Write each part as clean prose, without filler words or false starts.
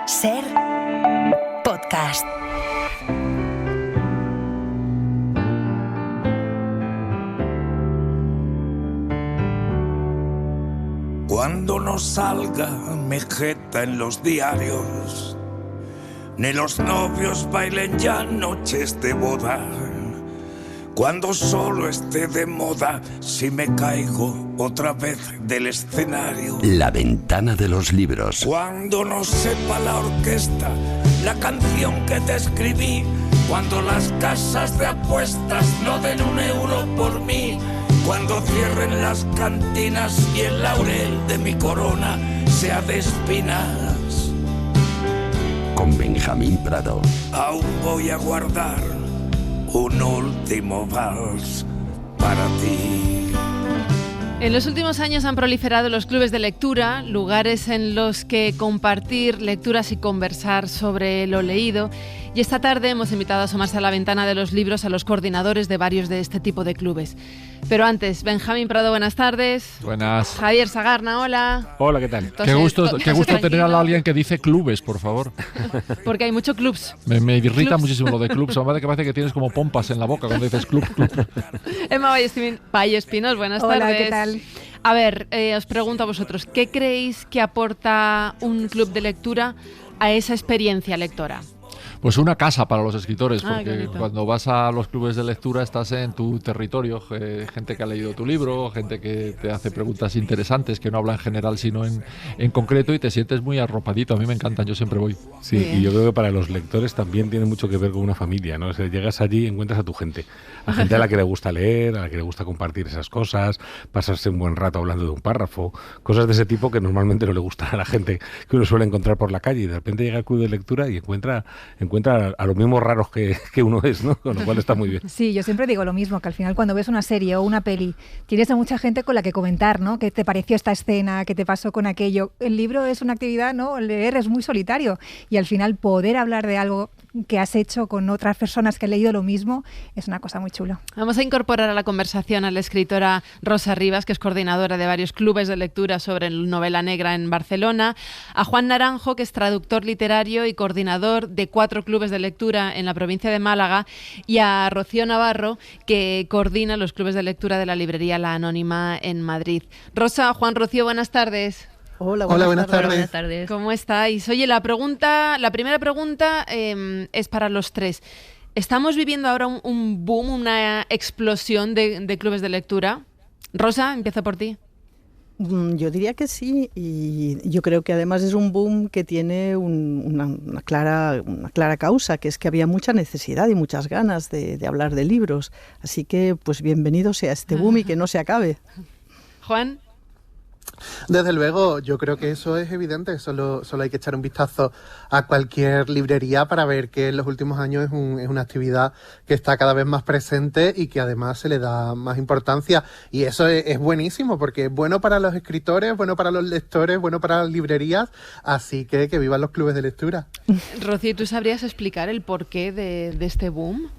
Ser podcast. Cuando no salga mi jeta en los diarios, ni los novios bailen ya noches de boda, cuando solo esté de moda si me caigo otra vez del escenario, La ventana de los libros. cuando no sepa la orquesta la canción que te escribí, cuando las casas de apuestas no den €1 por mí, cuando cierren las cantinas y el laurel de mi corona sea de espinas, Con Benjamín Prado. aún voy a guardar un último vals para ti. En los últimos años han proliferado los clubes de lectura, lugares en los que compartir lecturas y conversar sobre lo leído. Y esta tarde hemos invitado a asomarse a la ventana de los libros a los coordinadores de varios de este tipo de clubes. Pero antes, Benjamín Prado, buenas tardes. Buenas. Javier Sagarna, hola. Hola, ¿qué tal? Entonces, Qué gusto tener tranquilo. a alguien que dice clubes, por favor. Porque hay muchos clubs. Me irrita Clubs. muchísimo lo de clubs. Además, que parece que tienes como pompas en la boca cuando dices club. Emma Vallespinos, buenas Hola, tardes. ¿qué tal? A ver, os pregunto a vosotros, ¿qué creéis que aporta un club de lectura a esa experiencia lectora? Pues una casa para los escritores, Ah, qué porque bonito. cuando vas a los clubes de lectura estás en tu territorio, gente que ha leído tu libro, gente que te hace preguntas interesantes, que no habla en general sino en concreto, y te sientes muy arropadito. A mí me encantan, yo siempre voy. Sí, Bien. y yo creo que para los lectores también tiene mucho que ver con una familia, ¿no? O sea, llegas allí y encuentras a tu gente, a gente a la que le gusta leer, a la que le gusta compartir esas cosas, pasarse un buen rato hablando de un párrafo, cosas de ese tipo que normalmente no le gustan a la gente que uno suele encontrar por la calle, y de repente llega al club de lectura y encuentra a los mismos raros que uno es, ¿no? Con lo cual está muy bien. Sí, yo siempre digo lo mismo, que al final cuando ves una serie o una peli, tienes a mucha gente con la que comentar, ¿no? ¿Qué te pareció esta escena? ¿Qué te pasó con aquello? El libro es una actividad, ¿no? Leer es muy solitario, y al final poder hablar de algo que has hecho con otras personas que han leído lo mismo es una cosa muy chula. Vamos a incorporar a la conversación a la escritora Rosa Rivas, que es coordinadora de varios clubes de lectura sobre novela negra en Barcelona, a Juan Naranjo, que es traductor literario y coordinador de 4 clubes de lectura en la provincia de Málaga, y a Rocío Navarro, que coordina los clubes de lectura de la librería La Anónima en Madrid. Rosa, Juan, Rocío, buenas tardes. Hola, buenas tardes. ¿Cómo estáis? Oye, la primera pregunta es para los tres. ¿Estamos viviendo ahora un boom, una explosión de clubes de lectura? Rosa, empiezo por ti. Yo diría que sí, y yo creo que además es un boom que tiene una clara causa, que es que había mucha necesidad y muchas ganas de hablar de libros. Así que, pues bienvenido sea este boom y que no se acabe. Juan. Desde luego, yo creo que eso es evidente. Solo hay que echar un vistazo a cualquier librería para ver que en los últimos años es una actividad que está cada vez más presente y que además se le da más importancia. Y eso es buenísimo, porque es bueno para los escritores, bueno para los lectores, bueno para las librerías. Así que vivan los clubes de lectura. Rocío, ¿tú sabrías explicar el porqué de este boom?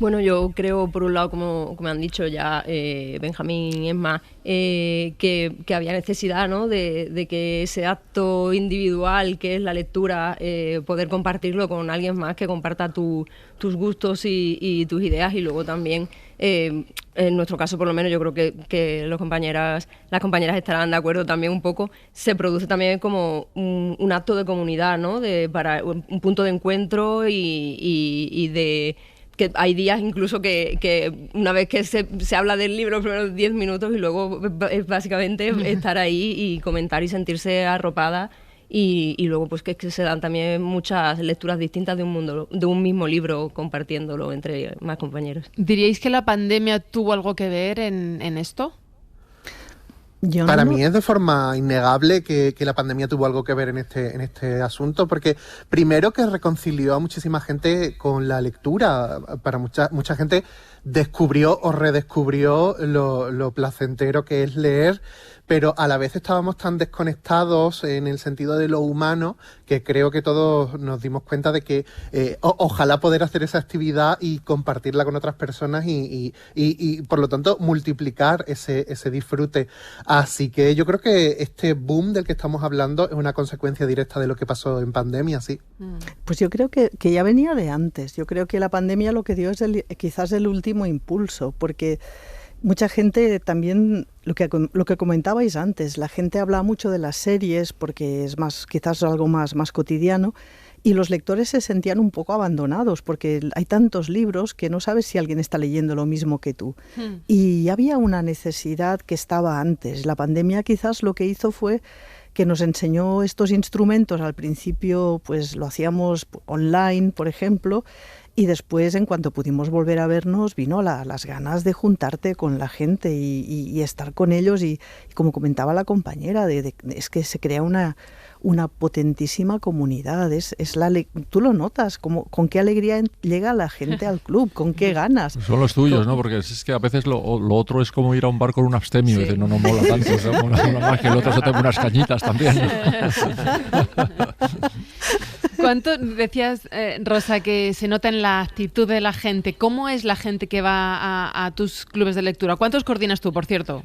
Bueno, yo creo, por un lado, como han dicho ya Benjamín y Emma, que había necesidad, ¿no?, de que ese acto individual que es la lectura, poder compartirlo con alguien más que comparta tus gustos y tus ideas. Y luego también, en nuestro caso por lo menos, yo creo que las compañeras estarán de acuerdo también un poco, se produce también como un acto de comunidad, ¿no?, para un punto de encuentro y de... que hay días incluso que una vez que se habla del libro los primeros 10 minutos, y luego es básicamente estar ahí y comentar y sentirse arropada, y luego pues que se dan también muchas lecturas distintas de un mismo libro, compartiéndolo entre más compañeros. ¿Diríais que la pandemia tuvo algo que ver en esto? Para mí es de forma innegable que la pandemia tuvo algo que ver en este asunto, porque primero que reconcilió a muchísima gente con la lectura. Para mucha gente descubrió o redescubrió lo placentero que es leer, pero a la vez estábamos tan desconectados en el sentido de lo humano que creo que todos nos dimos cuenta de que ojalá poder hacer esa actividad y compartirla con otras personas y por lo tanto multiplicar ese disfrute. Así que yo creo que este boom del que estamos hablando es una consecuencia directa de lo que pasó en pandemia, sí. Pues yo creo que ya venía de antes. Yo creo que la pandemia lo que dio es quizás el último impulso, porque mucha gente también, lo que comentabais antes, la gente habla mucho de las series porque es más, quizás algo más cotidiano, y los lectores se sentían un poco abandonados porque hay tantos libros que no sabes si alguien está leyendo lo mismo que tú. Y había una necesidad que estaba antes. La pandemia quizás lo que hizo fue que nos enseñó estos instrumentos. Al principio pues lo hacíamos online, por ejemplo, y después, en cuanto pudimos volver a vernos, vino las ganas de juntarte con la gente y estar con ellos. Y como comentaba la compañera, es que se crea una potentísima comunidad. Tú lo notas, con qué alegría llega la gente al club, con qué ganas. Son los tuyos, ¿no? Porque es que a veces lo otro es como ir a un bar con un abstemio. Sí. Y dices, no mola tanto, o sea, mola más que el otro se tome unas cañitas también, ¿no? ¿Cuánto decías, Rosa, que se nota en la actitud de la gente? ¿Cómo es la gente que va a tus clubes de lectura? ¿Cuántos coordinas tú, por cierto?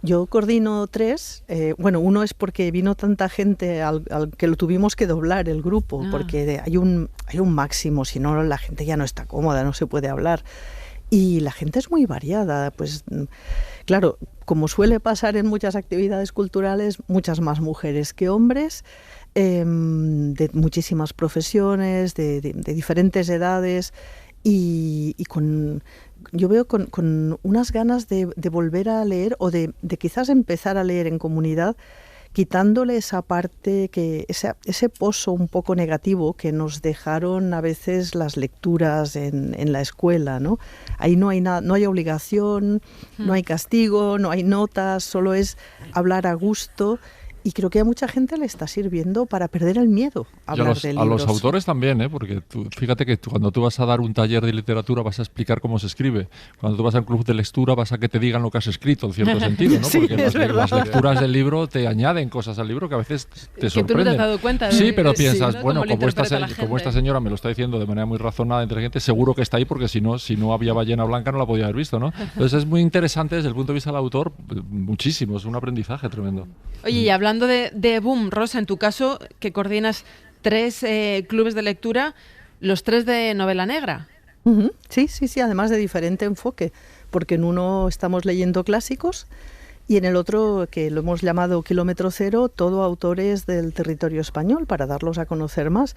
Yo coordino 3. Uno es porque vino tanta gente al que lo tuvimos que doblar el grupo, porque hay un máximo, si no la gente ya no está cómoda, no se puede hablar. Y la gente es muy variada, pues claro, como suele pasar en muchas actividades culturales, muchas más mujeres que hombres, de muchísimas profesiones, de diferentes edades, y yo veo con unas ganas de volver a leer o de quizás empezar a leer en comunidad, quitándole esa parte, ese pozo un poco negativo que nos dejaron a veces las lecturas en la escuela, ¿no? Ahí no hay nada, no hay obligación, no hay castigo, no hay notas, solo es hablar a gusto. Y creo que a mucha gente le está sirviendo para perder el miedo a hablar de libros. A los autores también, porque fíjate que cuando tú vas a dar un taller de literatura vas a explicar cómo se escribe. Cuando tú vas a un club de lectura vas a que te digan lo que has escrito, en cierto sentido, ¿no? Sí, porque las lecturas del libro te añaden cosas al libro que a veces te sorprenden. Que tú no te has dado cuenta. Sí, pero piensas, ¿no? bueno, como esta señora me lo está diciendo de manera muy razonada, inteligente, seguro que está ahí porque si no había ballena blanca no la podía haber visto, ¿no? Entonces es muy interesante desde el punto de vista del autor, muchísimo, es un aprendizaje tremendo. Oye, y hablando de boom, Rosa, en tu caso, que coordinas 3 clubes de lectura, los 3 de novela negra. Uh-huh. Sí, además de diferente enfoque, porque en uno estamos leyendo clásicos y en el otro, que lo hemos llamado Kilómetro Cero, todo autores del territorio español, para darlos a conocer más.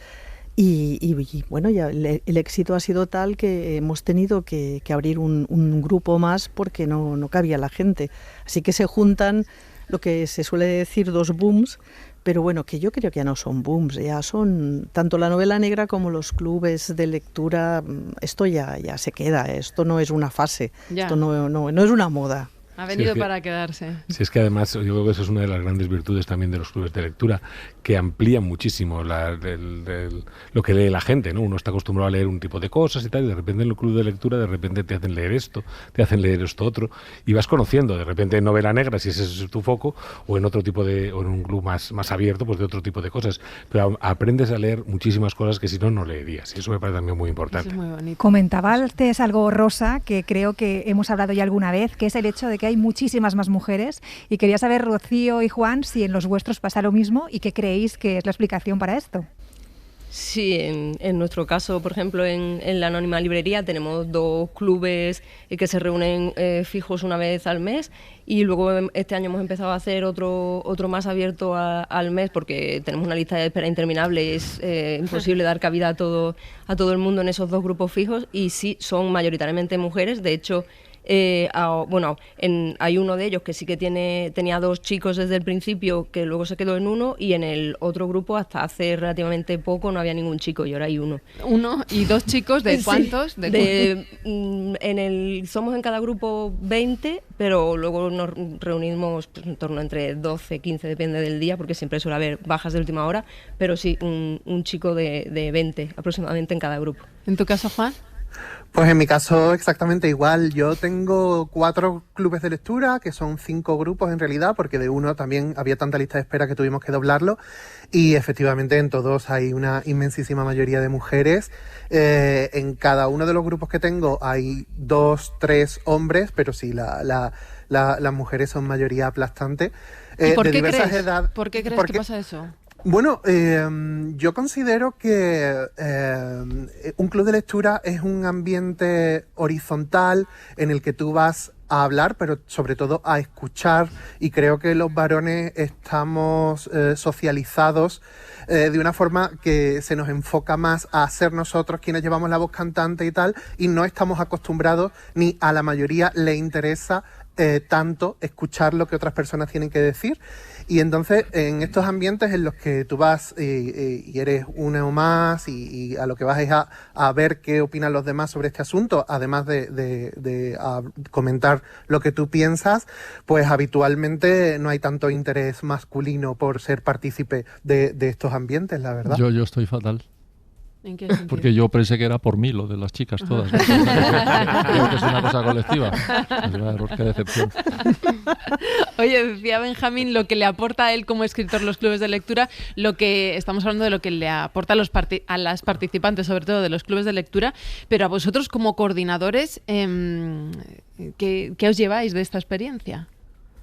Y bueno, ya el éxito ha sido tal que hemos tenido que abrir un grupo más porque no cabía la gente. Así que se juntan lo que se suele decir 2 booms, pero bueno, que yo creo que ya no son booms, ya son tanto la novela negra como los clubes de lectura. Esto ya se queda, esto no es una fase, esto no es una moda. Ha venido para quedarse. Sí, es que además yo creo que eso es una de las grandes virtudes también de los clubes de lectura, que amplían muchísimo lo que lee la gente, ¿no? Uno está acostumbrado a leer un tipo de cosas y tal, y de repente en el club de lectura de repente te hacen leer esto, te hacen leer esto otro, y vas conociendo de repente en novela negra, si ese es tu foco, o en otro tipo o en un club más abierto, pues de otro tipo de cosas. Pero aprendes a leer muchísimas cosas que si no leerías, y eso me parece también muy importante. Eso es muy bonito. Comentaba antes algo, Rosa, que creo que hemos hablado ya alguna vez, que es el hecho de que hay muchísimas más mujeres, y quería saber, Rocío y Juan, si en los vuestros pasa lo mismo y qué creéis que es la explicación para esto. Sí, en nuestro caso, por ejemplo, en la Anónima Librería tenemos 2 clubes que se reúnen fijos una vez al mes, y luego este año hemos empezado a hacer otro más abierto al mes porque tenemos una lista de espera interminable y es imposible dar cabida a todo el mundo en esos 2 grupos fijos, y sí, son mayoritariamente mujeres. De hecho, hay uno de ellos que sí que tenía 2 chicos desde el principio, que luego se quedó en uno, y en el otro grupo hasta hace relativamente poco no había ningún chico y ahora hay uno. ¿Uno y 2 chicos de cuántos? Sí, somos en cada grupo 20, pero luego nos reunimos pues, en torno entre 12, 15, depende del día, porque siempre suele haber bajas de última hora, pero sí, un chico de 20 aproximadamente en cada grupo. ¿En tu caso, Juan? Pues en mi caso exactamente igual. Yo tengo 4 clubes de lectura, que son 5 grupos en realidad, porque de uno también había tanta lista de espera que tuvimos que doblarlo. Y efectivamente en todos hay una inmensísima mayoría de mujeres. En cada uno de los grupos que tengo hay 2, 3 hombres, pero sí, las mujeres son mayoría aplastante. ¿Y por de qué diversas crees? edades. ¿Por qué crees que pasa eso? Bueno, yo considero que un club de lectura es un ambiente horizontal en el que tú vas a hablar, pero sobre todo a escuchar, y creo que los varones estamos socializados de una forma que se nos enfoca más a ser nosotros quienes llevamos la voz cantante y tal, y no estamos acostumbrados, ni a la mayoría le interesa tanto escuchar lo que otras personas tienen que decir. Y entonces en estos ambientes en los que tú vas y eres uno más y a lo que vas es a ver qué opinan los demás sobre este asunto, además de a comentar lo que tú piensas, pues habitualmente no hay tanto interés masculino por ser partícipe de estos ambientes, la verdad. Yo estoy fatal. ¿En qué sentido? Porque yo pensé que era por mí, lo de las chicas todas. Creo que es una cosa colectiva. Qué decepción. Oye, decía Benjamín lo que le aporta a él como escritor los clubes de lectura, lo que estamos hablando de lo que le aporta a las participantes, sobre todo de los clubes de lectura, pero a vosotros como coordinadores, ¿qué os lleváis de esta experiencia?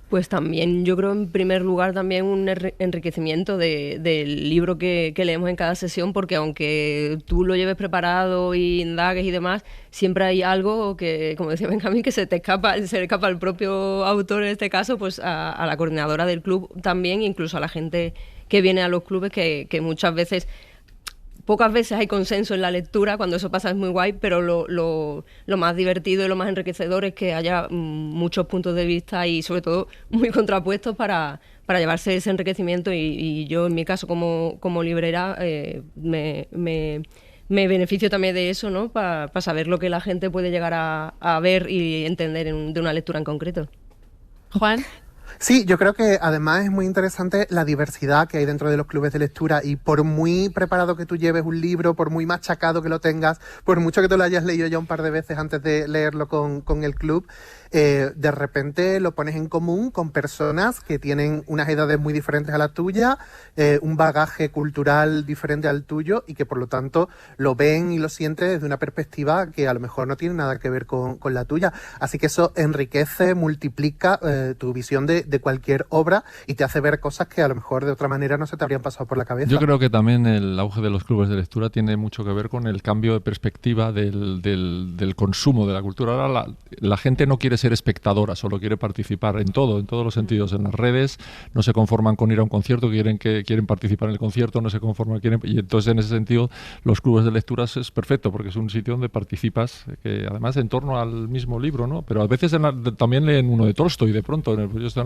Pues también, yo creo en primer lugar también un enriquecimiento del libro que leemos en cada sesión, porque aunque tú lo lleves preparado y indagues y demás, siempre hay algo que, como decía Benjamín, que se le escapa al propio autor en este caso, pues a la coordinadora del club también, incluso a la gente que viene a los clubes, que muchas veces... Pocas veces hay consenso en la lectura, cuando eso pasa es muy guay, pero lo más divertido y lo más enriquecedor es que haya muchos puntos de vista y sobre todo muy contrapuestos para llevarse ese enriquecimiento y yo en mi caso como librera me beneficio también de eso, ¿no? Para saber lo que la gente puede llegar a ver y entender de una lectura en concreto. Juan. Sí, yo creo que además es muy interesante la diversidad que hay dentro de los clubes de lectura y por muy preparado que tú lleves un libro, por muy machacado que lo tengas, por mucho que te lo hayas leído ya un par de veces antes de leerlo con el club, de repente lo pones en común con personas que tienen unas edades muy diferentes a la tuya, un bagaje cultural diferente al tuyo y que por lo tanto lo ven y lo sienten desde una perspectiva que a lo mejor no tiene nada que ver con la tuya. Así que eso enriquece, multiplica tu visión de cualquier obra y te hace ver cosas que a lo mejor de otra manera no se te habrían pasado por la cabeza. Yo creo que también el auge de los clubes de lectura tiene mucho que ver con el cambio de perspectiva del consumo de la cultura. Ahora la gente no quiere ser espectadora, solo quiere participar en todo, en todos los sentidos. En las redes no se conforman con ir a un concierto, quieren participar en el concierto, no se conforman, y entonces en ese sentido los clubes de lecturas es perfecto porque es un sitio donde participas, que además en torno al mismo libro, ¿no? Pero a veces también leen uno de Tolstoy de pronto,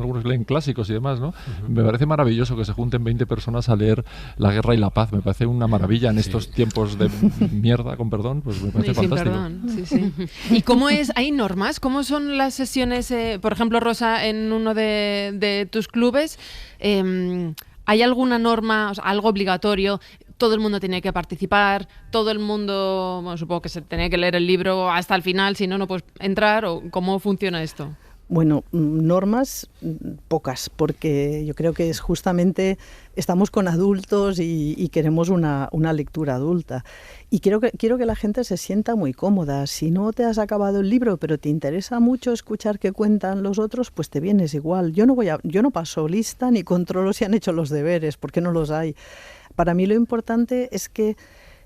algunos leen clásicos y demás, ¿no? Uh-huh. Me parece maravilloso que se junten 20 personas a leer La guerra y la paz, me parece una maravilla en estos tiempos de mierda, con perdón, pues me parece fantástico. Perdón. Sí. ¿Y cómo es? ¿Hay normas? ¿Cómo son las sesiones? Por ejemplo, Rosa, en uno de tus clubes, ¿hay alguna norma, o sea, algo obligatorio? Todo el mundo tiene que participar, todo el mundo, bueno, supongo que se tiene que leer el libro hasta el final, si no, no puedes entrar, ¿o cómo funciona esto? Bueno, normas pocas, porque yo creo que es justamente, estamos con adultos y queremos una lectura adulta. Y quiero que la gente se sienta muy cómoda. Si no te has acabado el libro, pero te interesa mucho escuchar qué cuentan los otros, pues te vienes igual. Yo no paso lista ni controlo si han hecho los deberes, porque no los hay. Para mí lo importante es que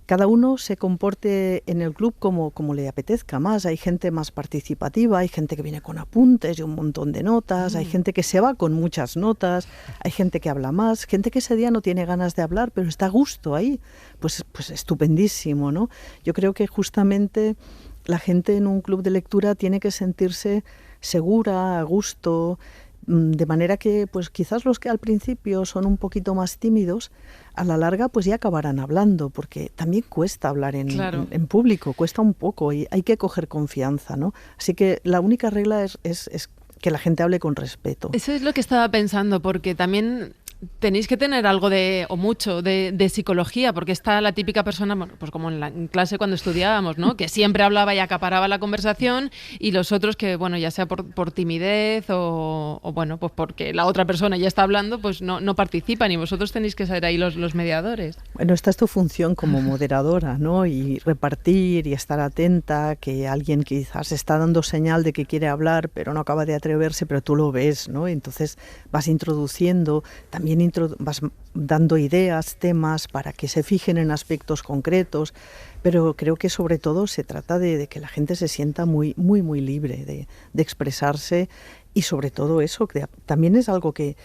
cada uno se comporte en el club como le apetezca más. Hay gente más participativa, hay gente que viene con apuntes y un montón de notas, hay gente que se va con muchas notas, hay gente que habla más, gente que ese día no tiene ganas de hablar, pero está a gusto ahí. Pues estupendísimo, ¿no? Yo creo que justamente la gente en un club de lectura tiene que sentirse segura, a gusto, de manera que pues quizás los que al principio son un poquito más tímidos, a la larga pues ya acabarán hablando, porque también cuesta hablar en público, cuesta un poco y hay que coger confianza, ¿no? Así que la única regla es que la gente hable con respeto. Eso es lo que estaba pensando, porque también tenéis que tener algo o mucho de psicología, porque está la típica persona, bueno, pues como en clase cuando estudiábamos, ¿no? Que siempre hablaba y acaparaba la conversación, y los otros que, bueno, ya sea por timidez o bueno, pues porque la otra persona ya está hablando, pues no participan, y vosotros tenéis que ser ahí los mediadores. Bueno, esta es tu función como moderadora, ¿no? Y repartir y estar atenta, que alguien quizás está dando señal de que quiere hablar, pero no acaba de atreverse, pero tú lo ves, ¿no? Entonces vas introduciendo, también vas dando ideas, temas para que se fijen en aspectos concretos, pero creo que sobre todo se trata de que la gente se sienta muy, muy, muy libre de expresarse, y sobre todo eso, que también es algo que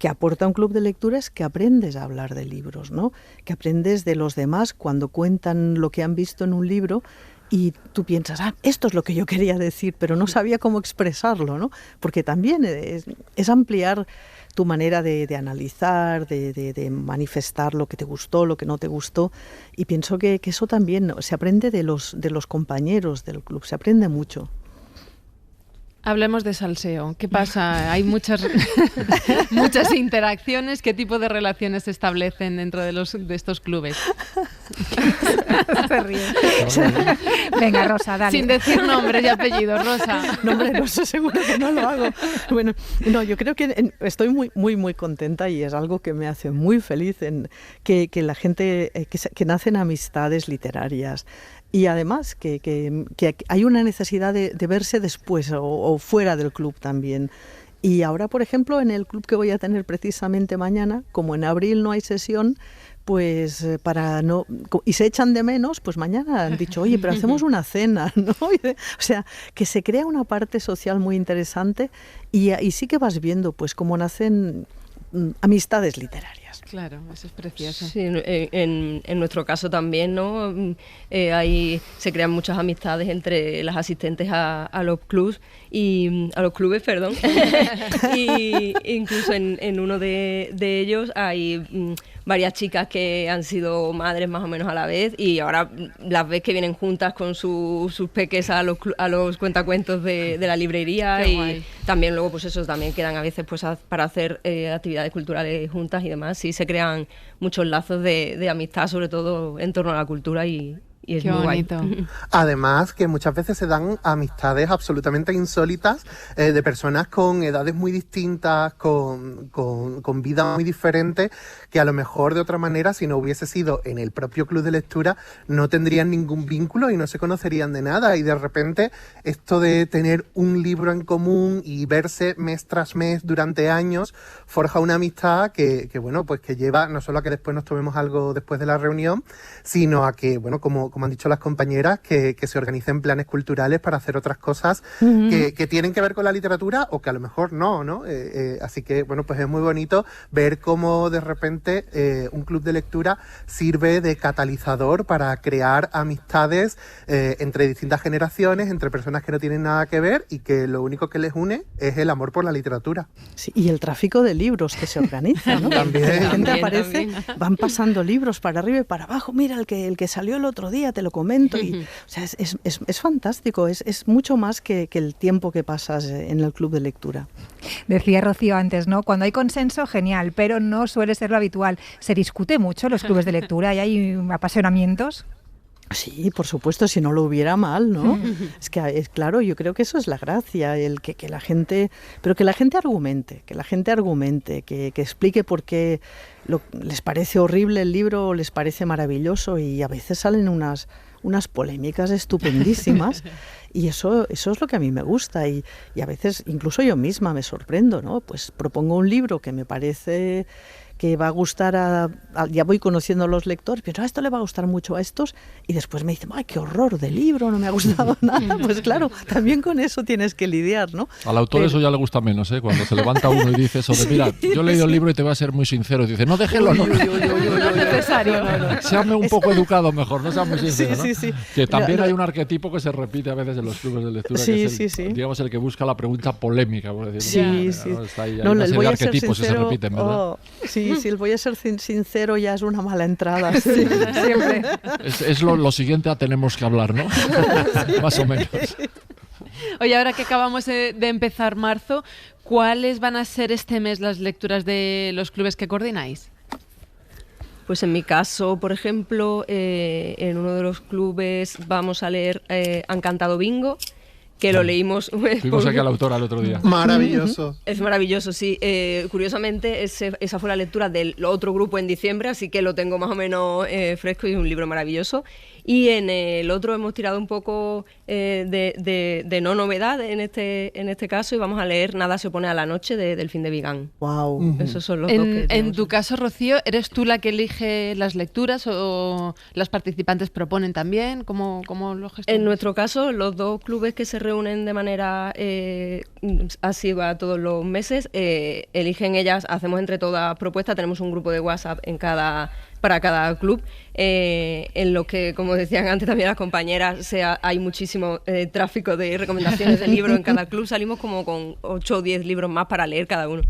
aporta un club de lectura, es que aprendes a hablar de libros, ¿no? Que aprendes de los demás cuando cuentan lo que han visto en un libro, y tú piensas, esto es lo que yo quería decir, pero no sabía cómo expresarlo, ¿no? Porque también es ampliar tu manera de analizar, de manifestar lo que te gustó, lo que no te gustó, y pienso que eso también se aprende de los compañeros del club, se aprende mucho. Hablemos de salseo. ¿Qué pasa? Hay muchas interacciones. ¿Qué tipo de relaciones se establecen dentro de estos clubes? Se ríe. Venga, Rosa, dale. Sin decir nombres y apellidos, Rosa. Nombre, no sé, seguro que no lo hago. Bueno, no, yo creo que estoy muy, muy, muy contenta, y es algo que me hace muy feliz en que la gente, que nacen amistades literarias. Y además que hay una necesidad de verse después o fuera del club también. Y ahora, por ejemplo, en el club que voy a tener precisamente mañana, como en abril no hay sesión, pues y se echan de menos, pues mañana han dicho, oye, pero hacemos una cena, ¿no? O sea, que se crea una parte social muy interesante, y sí que vas viendo pues cómo nacen amistades literarias. Claro, eso es precioso. Sí, en nuestro caso también, ¿no? Se crean muchas amistades entre las asistentes a los clubs a los clubes, perdón. Y incluso en uno de ellos hay varias chicas que han sido madres más o menos a la vez, y ahora las ves que vienen juntas con sus peques a los cuentacuentos de la librería. Qué y guay. También luego pues eso, también quedan a veces pues para hacer actividades culturales juntas y demás. Sí, se crean muchos lazos de amistad, sobre todo en torno a la cultura, y es Qué muy bonito. guay. Además, que muchas veces se dan amistades absolutamente insólitas de personas con edades muy distintas, con vida muy diferentes, que a lo mejor de otra manera, si no hubiese sido en el propio club de lectura, no tendrían ningún vínculo y no se conocerían de nada. Y de repente, esto de tener un libro en común y verse mes tras mes durante años, forja una amistad que bueno, pues que lleva no solo a que después nos tomemos algo después de la reunión, sino a que, bueno, como han dicho las compañeras, que se organicen planes culturales para hacer otras cosas que tienen que ver con la literatura o que a lo mejor no. Así que, bueno, pues es muy bonito ver cómo de repente un club de lectura sirve de catalizador para crear amistades entre distintas generaciones, entre personas que no tienen nada que ver y que lo único que les une es el amor por la literatura. Sí, y el tráfico de libros que se organiza, ¿no? También. La gente aparece, van pasando libros para arriba y para abajo. Mira, el que salió el otro día, te lo comento. Y, o sea, es fantástico, es mucho más que el tiempo que pasas en el club de lectura. Decía Rocío antes, ¿no? Cuando hay consenso, genial, pero no suele ser lo habitual. Se discute mucho en los clubes de lectura y hay apasionamientos. Sí, por supuesto, si no lo hubiera mal, ¿no? Es que claro, yo creo que eso es la gracia, el que la gente, pero que la gente argumente, que explique por qué les parece horrible el libro o les parece maravilloso, y a veces salen unas polémicas estupendísimas y eso es lo que a mí me gusta, y a veces incluso yo misma me sorprendo, ¿no? Pues propongo un libro que me parece que va a gustar ya voy conociendo a los lectores, pienso, esto le va a gustar mucho a estos, y después me dicen, ¡ay, qué horror de libro, no me ha gustado nada! Pues claro, también con eso tienes que lidiar, ¿no? Al autor eso ya le gusta menos, ¿eh? Cuando se levanta uno y dice eso de, mira, yo he leído el libro y te voy a ser muy sincero, y dice, no, déjelo, no es necesario. Seame un poco educado mejor, no sea muy sincero, Sí, ¿no? sí. Que también hay un arquetipo que se repite a veces en los clubes de lectura, que es digamos, el que busca la pregunta polémica, por decirlo. Sí. ¿No? Está ahí, hay No, una el serie voy de a ser arquetipos que se sincero, repiten, ¿verdad? Sí, el voy a ser sincero ya es una mala entrada. Sí, siempre. Es lo siguiente a tenemos que hablar, ¿no? Más o menos. Oye, ahora que acabamos de empezar marzo, ¿Cuáles van a ser este mes las lecturas de los clubes que coordináis? Pues en mi caso, por ejemplo, en uno de los clubes vamos a leer Han cantado bingo, que lo leímos... Fuimos aquí a la autora el otro día. Maravilloso. Es maravilloso, sí. Curiosamente, esa fue la lectura del otro grupo en diciembre, así que lo tengo más o menos fresco y es un libro maravilloso. Y en el otro hemos tirado un poco de no novedad en este caso y vamos a leer Nada se opone a la noche de Delfín de Vigan. Wow. Esos son los dos que En tu caso, Rocío, ¿eres tú la que elige las lecturas o las participantes proponen también? ¿Cómo lo gestionas? En nuestro caso, los dos clubes que se reúnen de manera asidua todos los meses, eligen ellas, hacemos entre todas propuestas, tenemos un grupo de WhatsApp para cada club, en lo que, como decían antes también las compañeras, hay muchísimo tráfico de recomendaciones de libros en cada club, salimos como con 8 o 10 libros más para leer cada uno.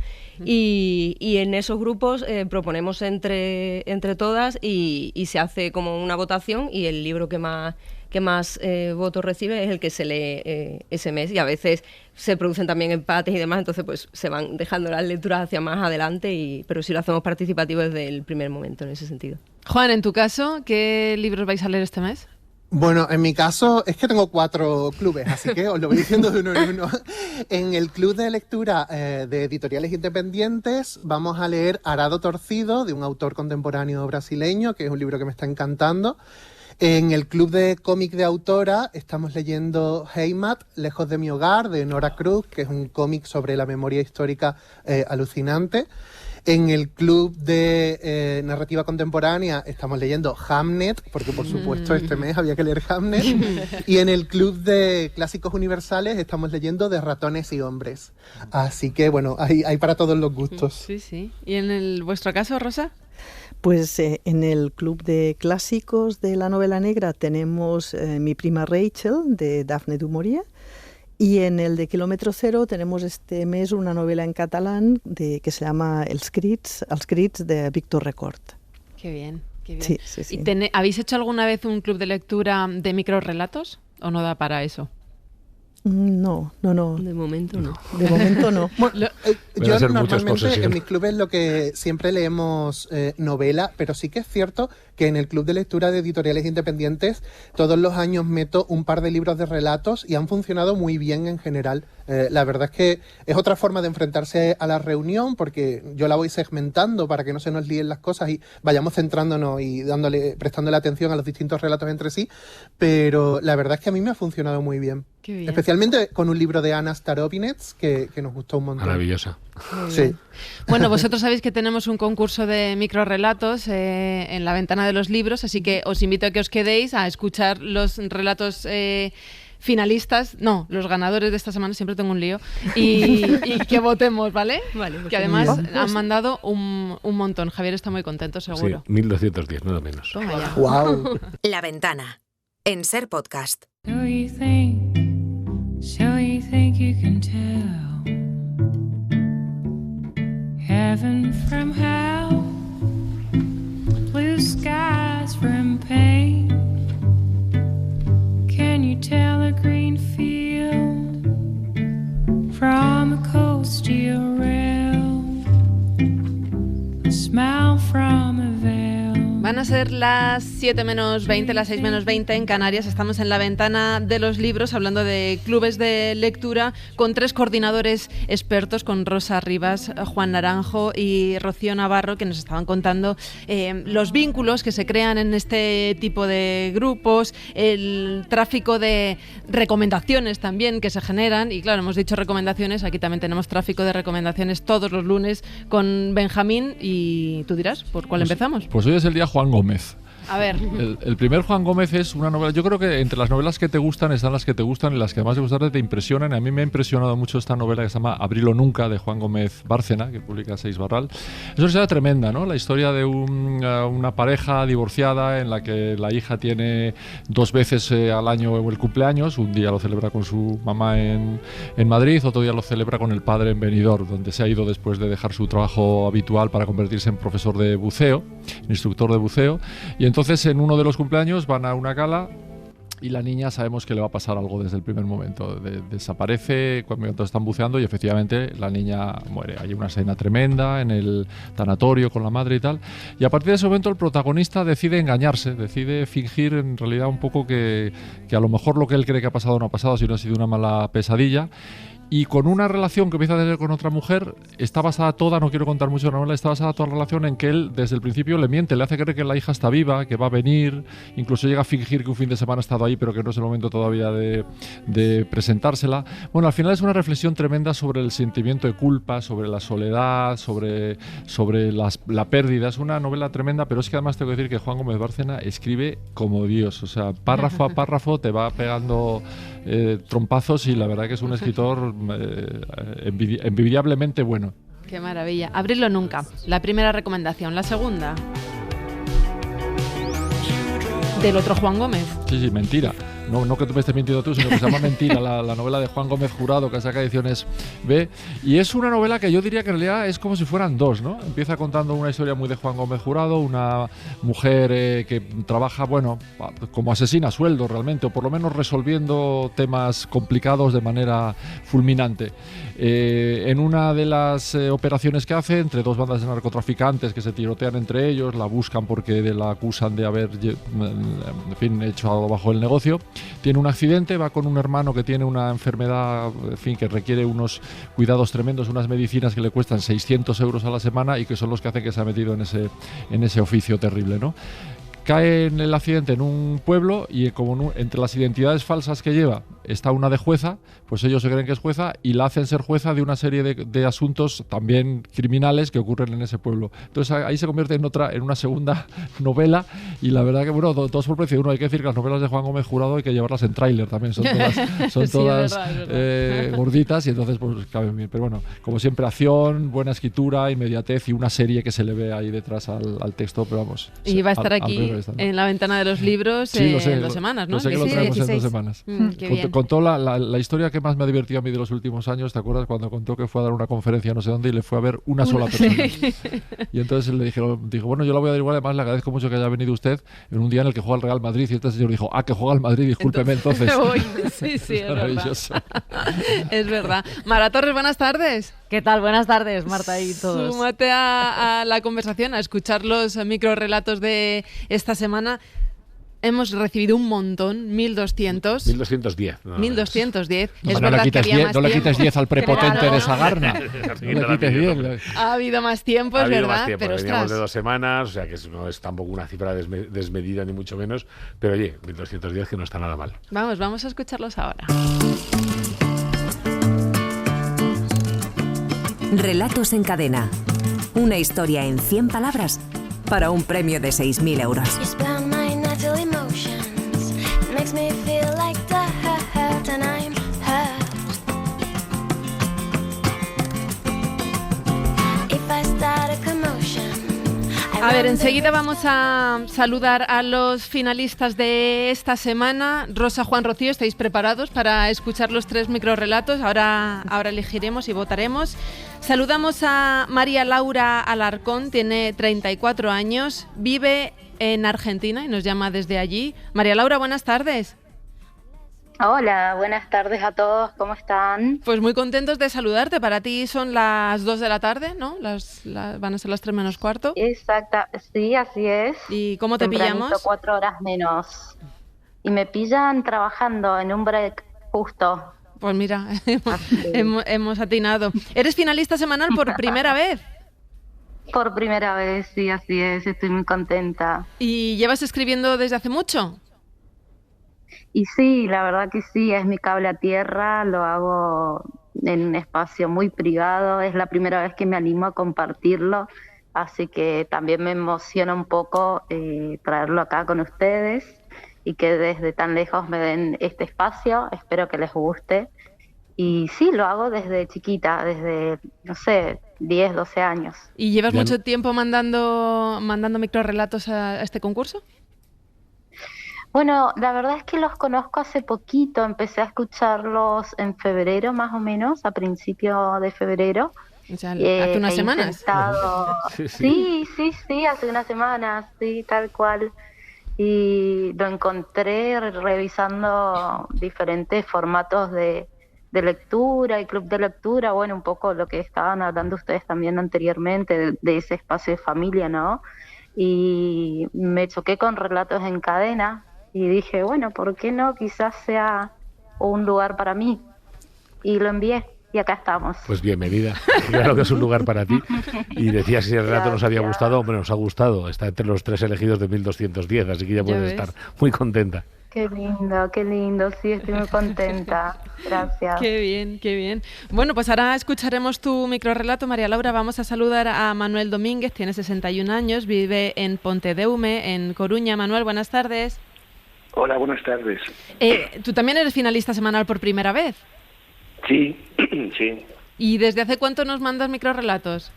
Y en esos grupos proponemos entre todas y se hace como una votación y el libro que más votos recibe es el que se lee ese mes, y a veces se producen también empates y demás, entonces pues se van dejando las lecturas hacia más adelante, pero sí lo hacemos participativo desde el primer momento en ese sentido. Juan, en tu caso, ¿qué libros vais a leer este mes? Bueno, en mi caso es que tengo 4 clubes, así que os lo voy diciendo de uno en uno. En el club de lectura de editoriales independientes vamos a leer Arado Torcido, de un autor contemporáneo brasileño, que es un libro que me está encantando. En el club de cómic de autora estamos leyendo Heimat, Lejos de mi hogar, de Nora Cruz, que es un cómic sobre la memoria histórica alucinante. En el club de narrativa contemporánea estamos leyendo Hamnet, porque por supuesto este mes había que leer Hamnet. Y en el club de clásicos universales estamos leyendo De ratones y hombres. Así que bueno, hay para todos los gustos. Sí, sí. ¿Y en vuestro caso, Rosa? Pues en el club de clásicos de la novela negra tenemos Mi prima Rachel, de Daphne du Maurier, y en el de Kilómetro Cero tenemos este mes una novela en catalán que se llama Els Crits, de Víctor Record. Qué bien, qué bien. Sí, sí, sí. ¿Y habéis hecho alguna vez un club de lectura de microrrelatos o no da para eso? No. De momento no. De momento no. Bueno, yo normalmente en mis clubes lo que siempre leemos novela, pero sí que es cierto que en el club de lectura de editoriales independientes todos los años meto un par de libros de relatos y han funcionado muy bien en general. La verdad es que es otra forma de enfrentarse a la reunión, porque yo la voy segmentando para que no se nos líen las cosas y vayamos centrándonos y prestándole atención a los distintos relatos entre sí, pero la verdad es que a mí me ha funcionado muy bien. Qué bien. Especialmente con un libro de Ana Starobinets que nos gustó un montón. Maravillosa. Sí. Bueno, vosotros sabéis que tenemos un concurso de microrrelatos en la ventana de los libros, así que os invito a que os quedéis a escuchar los relatos finalistas, no, los ganadores de esta semana, siempre tengo un lío, y que votemos, ¿vale? Vale, pues que además han mandado un montón. Javier está muy contento, seguro. Sí, 1210, nada menos. Toma ya. Wow. La Ventana, en Ser Podcast. So you think you can tell heaven from hell, blue skies from pain? Can you tell a green field from a cold steel rail, a smile from a veil? Van a ser las 7 menos 20, las 6 menos 20 en Canarias. Estamos en la ventana de los libros hablando de clubes de lectura con 3 coordinadores expertos, con Rosa Rivas, Juan Naranjo y Rocío Navarro, que nos estaban contando los vínculos que se crean en este tipo de grupos, el tráfico de recomendaciones también que se generan. Y claro, hemos dicho recomendaciones, aquí también tenemos tráfico de recomendaciones todos los lunes con Benjamín. Y tú dirás, ¿por cuál empezamos? Pues hoy es el día Juan Gómez. A ver. El primer Juan Gómez es una novela. Yo creo que entre las novelas que te gustan están las que te gustan y las que además de gustarte te impresionan. A mí me ha impresionado mucho esta novela que se llama Abril o Nunca, de Juan Gómez Bárcena, que publica Seis Barral. Es una historia tremenda, ¿no? La historia de una pareja divorciada en la que la hija tiene 2 veces al año el cumpleaños. Un día lo celebra con su mamá en Madrid, otro día lo celebra con el padre en Benidorm, donde se ha ido después de dejar su trabajo habitual para convertirse en profesor de buceo, instructor de buceo. Y entonces en uno de los cumpleaños van a una gala y la niña sabemos que le va a pasar algo desde el primer momento. Desaparece cuando están buceando y efectivamente la niña muere. Hay una escena tremenda en el tanatorio con la madre y tal. Y a partir de ese momento el protagonista decide engañarse, decide fingir en realidad un poco que a lo mejor lo que él cree que ha pasado no ha pasado, sino ha sido una mala pesadilla. Y con una relación que empieza a tener con otra mujer, está basada toda, no quiero contar mucho la novela, está basada toda la relación en que él desde el principio le miente, le hace creer que la hija está viva, que va a venir, incluso llega a fingir que un fin de semana ha estado ahí, pero que no es el momento todavía de presentársela. Bueno, al final es una reflexión tremenda sobre el sentimiento de culpa, sobre la soledad, sobre la pérdida. Es una novela tremenda, pero es que además tengo que decir que Juan Gómez Bárcena escribe como Dios, o sea, párrafo a párrafo te va pegando trompazos y la verdad que es un escritor envidiablemente bueno. Qué maravilla. Abrirlo nunca. La primera recomendación. La segunda. Del otro Juan Gómez. Sí, mentira. No que tú me estés mintiendo tú, sino que se llama Mentira, la novela de Juan Gómez Jurado, que saca Ediciones B. Y es una novela que yo diría que en realidad es como si fueran dos, ¿no? Empieza contando una historia muy de Juan Gómez Jurado, una mujer que trabaja, bueno, como asesina a sueldo realmente, o por lo menos resolviendo temas complicados de manera fulminante. En una de las operaciones que hace, entre dos bandas de narcotraficantes que se tirotean entre ellos, la buscan porque la acusan de haber, en fin, hecho abajo el negocio. Tiene un accidente, va con un hermano que tiene una enfermedad, en fin, que requiere unos cuidados tremendos, unas medicinas que le cuestan 600 euros a la semana y que son los que hacen que se ha metido en ese oficio terrible, ¿no? Cae en el accidente en un pueblo y como entre las identidades falsas que lleva está una de jueza, pues ellos se creen que es jueza y la hacen ser jueza de una serie de asuntos también criminales que ocurren en ese pueblo. Entonces ahí se convierte en una segunda novela y la verdad que, bueno, dos por precio. Uno, hay que decir que las novelas de Juan Gómez Jurado hay que llevarlas en tráiler también, son todas es verdad. gorditas y entonces pues caben bien. Pero bueno, como siempre, acción, buena escritura, inmediatez y una serie que se le ve ahí detrás al texto, pero vamos. Y va a estar aquí en la ventana de los libros sí, lo sé, en 2 semanas, ¿no? Lo sé que lo traemos en 2 semanas. Qué bien. Contó la historia que más me ha divertido a mí de los últimos años, ¿te acuerdas? Cuando contó que fue a dar una conferencia no sé dónde y le fue a ver una sola persona. Y entonces le dijo, bueno, yo la voy a dar igual, además le agradezco mucho que haya venido usted en un día en el que juega el Real Madrid. Y este señor dijo, que juega el Madrid, discúlpeme entonces. Sí, es maravilloso. Es verdad. Mara Torres, buenas tardes. ¿Qué tal? Buenas tardes, Marta y todos. Súmate a la conversación, a escuchar los microrelatos de esta semana. Hemos recibido un montón, 1200. 1210. 1210. Es verdad que había más tiempo. No le quites 10 al prepotente de Sagarna. No le quites 10. Ha habido más tiempo, es verdad. Pero veníamos de 2 semanas, o sea que no es tampoco una cifra desmedida ni mucho menos. Pero oye, 1210 que no está nada mal. Vamos a escucharlos ahora. Relatos en cadena. Una historia en 100 palabras para un premio de 6.000 euros. A ver, enseguida vamos a saludar a los finalistas de esta semana. Rosa, Juan, Rocío, ¿estáis preparados para escuchar los 3 microrelatos? Ahora elegiremos y votaremos. Saludamos a María Laura Alarcón, tiene 34 años, vive en Argentina y nos llama desde allí. María Laura, buenas tardes. Hola, buenas tardes a todos, ¿cómo están? Pues muy contentos de saludarte. Para ti son las 2 de la tarde, ¿no? Van a ser las 3 menos cuarto. Exacto, sí, así es. ¿Y cómo te pillamos? 4 horas menos. Y me pillan trabajando en un break justo. Pues mira, hemos atinado. ¿Eres finalista semanal por primera vez? Por primera vez, sí, así es. Estoy muy contenta. ¿Y llevas escribiendo desde hace mucho? Y sí, la verdad que sí, es mi cable a tierra, lo hago en un espacio muy privado, es la primera vez que me animo a compartirlo, así que también me emociona un poco traerlo acá con ustedes y que desde tan lejos me den este espacio, espero que les guste. Y sí, lo hago desde chiquita, desde, no sé, 10, 12 años. ¿Y llevas mucho tiempo mandando microrelatos a este concurso? Bueno, la verdad es que los conozco hace poquito, empecé a escucharlos en febrero más o menos, a principio de febrero. O sea, ¿hace unas semanas? Sí, hace unas semanas, sí, tal cual. y lo encontré revisando diferentes formatos de lectura y club de lectura, bueno, un poco lo que estaban hablando ustedes también anteriormente, de ese espacio de familia, ¿no? Y me choqué con Relatos en Cadena y dije, bueno, ¿por qué no? Quizás sea un lugar para mí. Y lo envié y acá estamos. Pues bienvenida, claro que es un lugar para ti. Y decías si el relato nos había gustado, hombre, nos ha gustado, está entre los 3 elegidos de 1210, así que ya puedes estar muy contenta. Qué lindo, sí, estoy muy contenta. Gracias. Qué bien, qué bien. Bueno, pues ahora escucharemos tu microrrelato, María Laura. Vamos a saludar a Manuel Domínguez, tiene 61 años, vive en Pontedeume, en Coruña. Manuel, buenas tardes. Hola, buenas tardes. ¿Tú también eres finalista semanal por primera vez? Sí, sí. ¿Y desde hace cuánto nos mandas microrrelatos?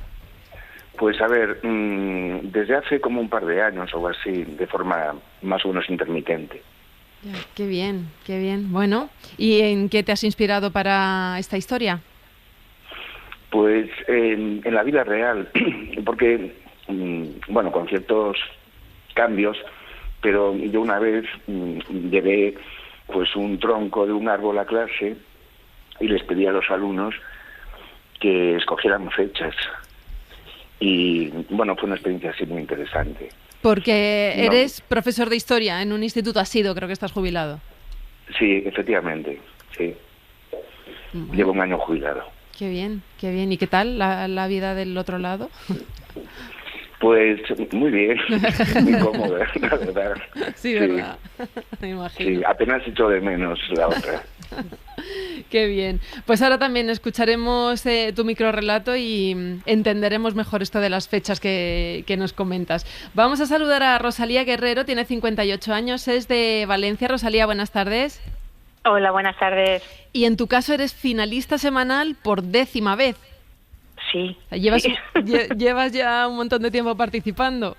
Pues a ver, desde hace como un par de años o así, de forma más o menos intermitente. Qué bien, qué bien. Bueno, ¿y en qué te has inspirado para esta historia? Pues en la vida real, porque, bueno, con ciertos cambios, pero yo una vez llevé pues un tronco de un árbol a clase y les pedí a los alumnos que escogieran fechas. Y bueno, fue una experiencia así muy interesante. Porque eres profesor de historia en un instituto, has sido, creo que estás jubilado. Sí, efectivamente, sí. Bueno. Llevo un año jubilado. Qué bien, qué bien. ¿Y qué tal la vida del otro lado? Pues muy bien, muy cómoda, la verdad. Sí, ¿verdad? Me imagino. Sí, apenas echo de menos la otra. Qué bien. Pues ahora también escucharemos tu microrrelato y entenderemos mejor esto de las fechas que nos comentas. Vamos a saludar a Rosalía Guerrero, tiene 58 años, es de Valencia. Rosalía, buenas tardes. Hola, buenas tardes. Y en tu caso eres finalista semanal por 10ª vez. Sí. ¿Llevas ya un montón de tiempo participando?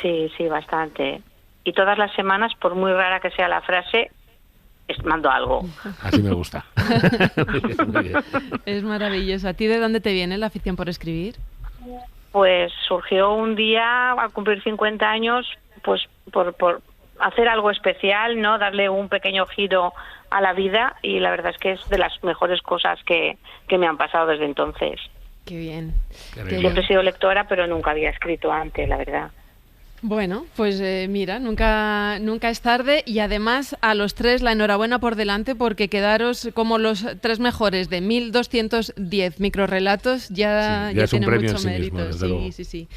Sí, bastante. Y todas las semanas, por muy rara que sea la frase, mando algo. Así me gusta. Muy bien. Es maravilloso. ¿A ti de dónde te viene la afición por escribir? Pues surgió un día, al cumplir 50 años, pues por hacer algo especial, ¿no? Darle un pequeño giro a la vida, y la verdad es que es de las mejores cosas que me han pasado desde entonces. Qué bien. Siempre he sido lectora, pero nunca había escrito antes, la verdad. Bueno, pues mira, nunca es tarde, y además a los tres la enhorabuena por delante, porque quedaros como los 3 mejores de 1210 microrrelatos ya tiene mucho mérito. Sí.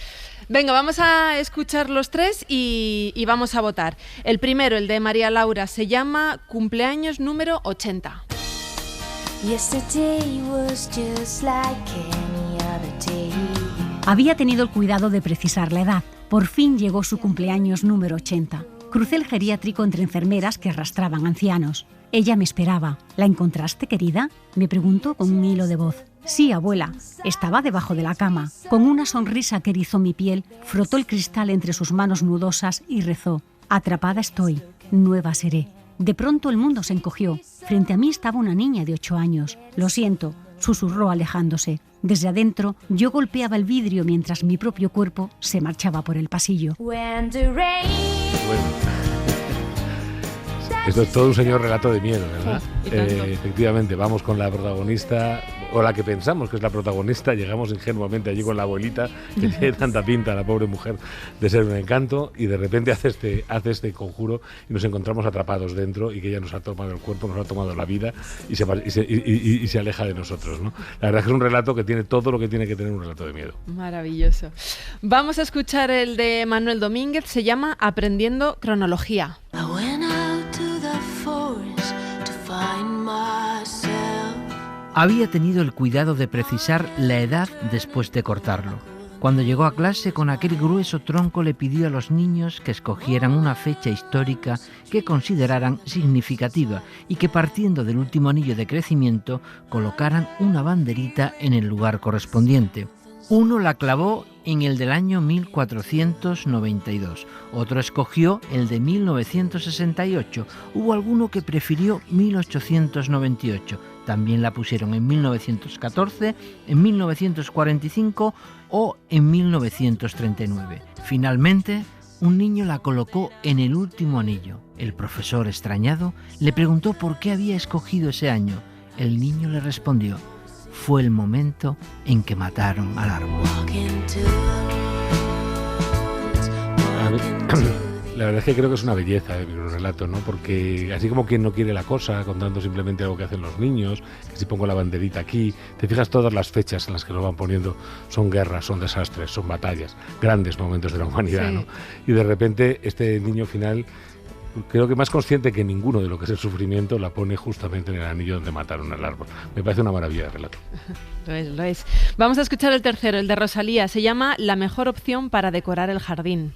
Venga, vamos a escuchar los 3 y vamos a votar. El primero, el de María Laura, se llama Cumpleaños número 80. Había tenido el cuidado de precisar la edad. Por fin llegó su cumpleaños número 80. Crucé el geriátrico entre enfermeras que arrastraban ancianos. Ella me esperaba. ¿La encontraste, querida?, me preguntó con un hilo de voz. Sí, abuela. Estaba debajo de la cama. Con una sonrisa que erizó mi piel, frotó el cristal entre sus manos nudosas y rezó. Atrapada estoy, nueva seré. De pronto el mundo se encogió. Frente a mí estaba una niña de 8 años. Lo siento, susurró alejándose. Desde adentro, yo golpeaba el vidrio mientras mi propio cuerpo se marchaba por el pasillo. Bueno. Esto es todo un señor relato de miedo, ¿verdad? Efectivamente, vamos con la protagonista, o la que pensamos que es la protagonista. Llegamos ingenuamente allí con la abuelita, que tiene tanta pinta, la pobre mujer, de ser un encanto, y de repente hace este conjuro y nos encontramos atrapados dentro, y que ella nos ha tomado el cuerpo, nos ha tomado la vida y se aleja de nosotros, ¿no? La verdad es que es un relato que tiene todo lo que tiene que tener un relato de miedo. Maravilloso. Vamos a escuchar el de Manuel Domínguez, se llama Aprendiendo Cronología. Había tenido el cuidado de precisar la edad después de cortarlo. Cuando llegó a clase con aquel grueso tronco, le pidió a los niños que escogieran una fecha histórica que consideraran significativa y que, partiendo del último anillo de crecimiento, colocaran una banderita en el lugar correspondiente. Uno la clavó en el del año 1492, otro escogió el de 1968, hubo alguno que prefirió 1898, también la pusieron en 1914, en 1945 o en 1939. Finalmente, un niño la colocó en el último anillo. El profesor, extrañado, le preguntó por qué había escogido ese año. El niño le respondió: fue el momento en que mataron al árbol. La verdad es que creo que es una belleza el microrrelato, ¿no? Porque así como quien no quiere la cosa, contando simplemente algo que hacen los niños, que si pongo la banderita aquí, te fijas todas las fechas en las que lo van poniendo, son guerras, son desastres, son batallas, grandes momentos de la humanidad, Sí. ¿no? Y de repente este niño final, creo que más consciente que ninguno de lo que es el sufrimiento, la pone justamente en el anillo donde mataron al árbol. Me parece una maravilla de relato. Lo es, lo es. Vamos a escuchar el tercero, el de Rosalía. Se llama La mejor opción para decorar el jardín.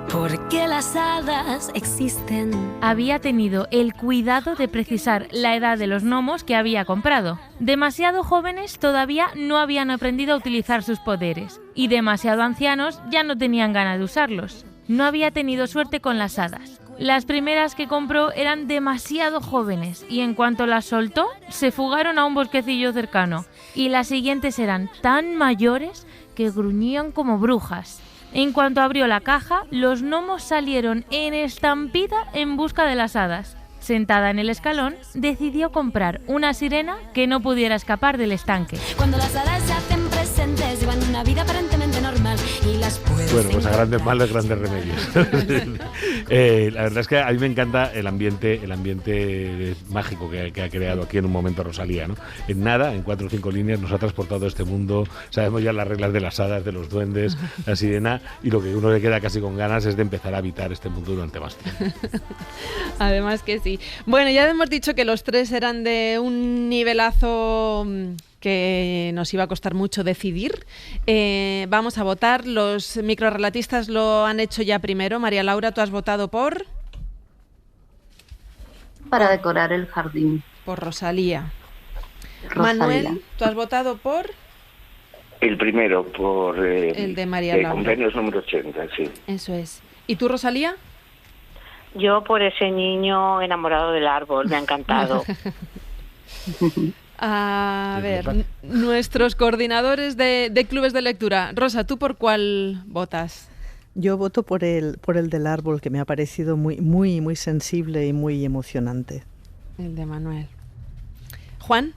Porque las hadas existen. Había tenido el cuidado de precisar la edad de los gnomos que había comprado. Demasiado jóvenes todavía no habían aprendido a utilizar sus poderes y demasiado ancianos ya no tenían ganas de usarlos. No había tenido suerte con las hadas. Las primeras que compró eran demasiado jóvenes y en cuanto las soltó, se fugaron a un bosquecillo cercano. Y las siguientes eran tan mayores que gruñían como brujas. En cuanto abrió la caja, los gnomos salieron en estampida en busca de las hadas. Sentada en el escalón, decidió comprar una sirena que no pudiera escapar del estanque. Cuando las hadas se hacen presentes, llevan una vida aparentemente normal y las puedes... Bueno, pues a grandes males, grandes remedios. La verdad es que a mí me encanta el ambiente mágico que ha creado aquí en un momento Rosalía, ¿no? En nada, en 4 o 5 líneas, nos ha transportado este mundo. Sabemos ya las reglas de las hadas, de los duendes, la sirena, y lo que uno le queda casi con ganas es de empezar a habitar este mundo durante más tiempo. Además que sí. Bueno, ya hemos dicho que los tres eran de un nivelazo que nos iba a costar mucho decidir. Vamos a votar. Los microrrelatistas lo han hecho ya primero. María Laura, tú has votado por... Para decorar el jardín. Por Rosalía. Rosalía. Manuel, tú has votado por... El primero, por El de María el Laura. cumpleaños número 80, sí. Eso es. ¿Y tú, Rosalía? Yo por ese niño enamorado del árbol, me ha encantado. A ver, nuestros coordinadores de clubes de lectura. Rosa, ¿tú por cuál votas? Yo voto por el del árbol, que me ha parecido muy sensible y muy emocionante. El de Manuel. ¿Juan?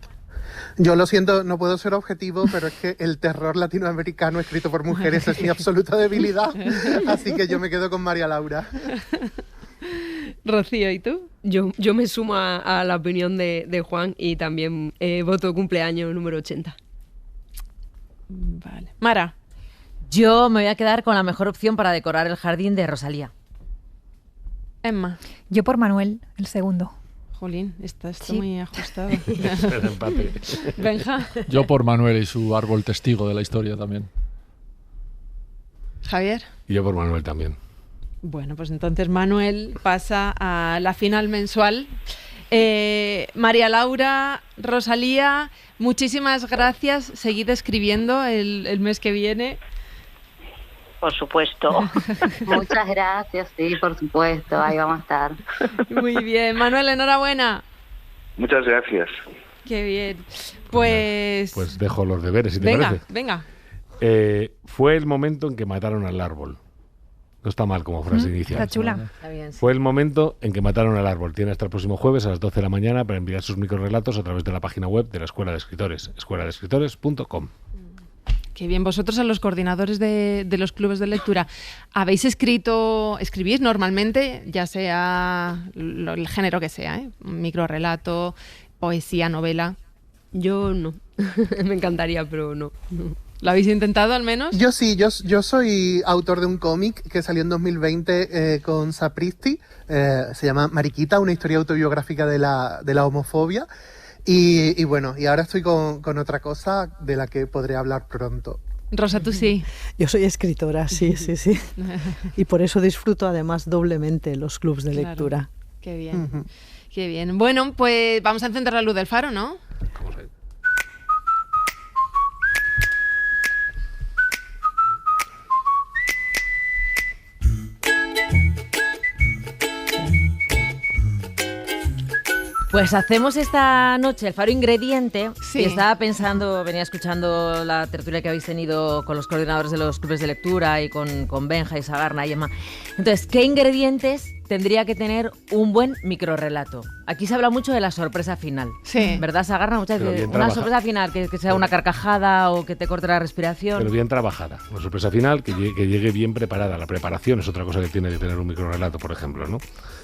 Yo lo siento, no puedo ser objetivo, pero es que el terror latinoamericano escrito por mujeres es mi absoluta debilidad, así que yo me quedo con María Laura. Rocío, ¿y tú? Yo me sumo a la opinión de Juan y también voto cumpleaños número 80. Vale. Mara. Yo me voy a quedar con la mejor opción para decorar el jardín de Rosalía. Emma. Yo por Manuel, el segundo. Jolín, está Sí. muy ajustado. El empate. Benja. Yo por Manuel y su árbol testigo de la historia también. Javier. Y yo por Manuel también. Bueno, pues entonces Manuel pasa a la final mensual. María Laura, Rosalía, muchísimas gracias. Seguid escribiendo el mes que viene. Por supuesto. Muchas gracias, sí, por supuesto, ahí vamos a estar. Muy bien. Manuel, enhorabuena. Muchas gracias. Qué bien. Pues... Pues dejo los deberes, si te venga, parece. venga. Fue el momento en que mataron al árbol. No está mal como frase inicial. Está chula. Está bien, sí. Fue el momento en que mataron al árbol. Tiene hasta el próximo jueves a las 12 de la mañana para enviar sus microrrelatos a través de la página web de la Escuela de Escritores, escueladeescritores.com. Qué bien. Vosotros, a los coordinadores de los clubes de lectura, escribís normalmente, ya sea el género que sea, un microrrelato, poesía, novela? Yo no. Me encantaría, pero no. ¿Lo habéis intentado al menos? Yo sí, yo soy autor de un cómic que salió en 2020 con Sapristi, se llama Mariquita, una historia autobiográfica de la homofobia. Y bueno, y ahora estoy con otra cosa de la que podré hablar pronto. Rosa, tú sí. Yo soy escritora, sí. Y por eso disfruto además doblemente los clubes de Claro. lectura. Qué bien. Qué bien. Bueno, pues vamos a encender la luz del faro, ¿no? Pues hacemos esta noche el Faro Ingrediente. Sí. Y estaba pensando, venía escuchando la tertulia que habéis tenido con los coordinadores de los clubes de lectura y con Benja y Sagarna y Emma. Entonces, ¿qué ingredientes tendría que tener un buen microrrelato? Aquí se habla mucho de la sorpresa final. Sí. ¿Verdad, Sagarna? Muchas Pero veces bien una trabajada. sorpresa final, que sea una carcajada o que te corte la respiración. Pero bien trabajada. Una sorpresa final que llegue bien preparada. La preparación es otra cosa que tiene que tener un microrelato, por ejemplo, ¿no?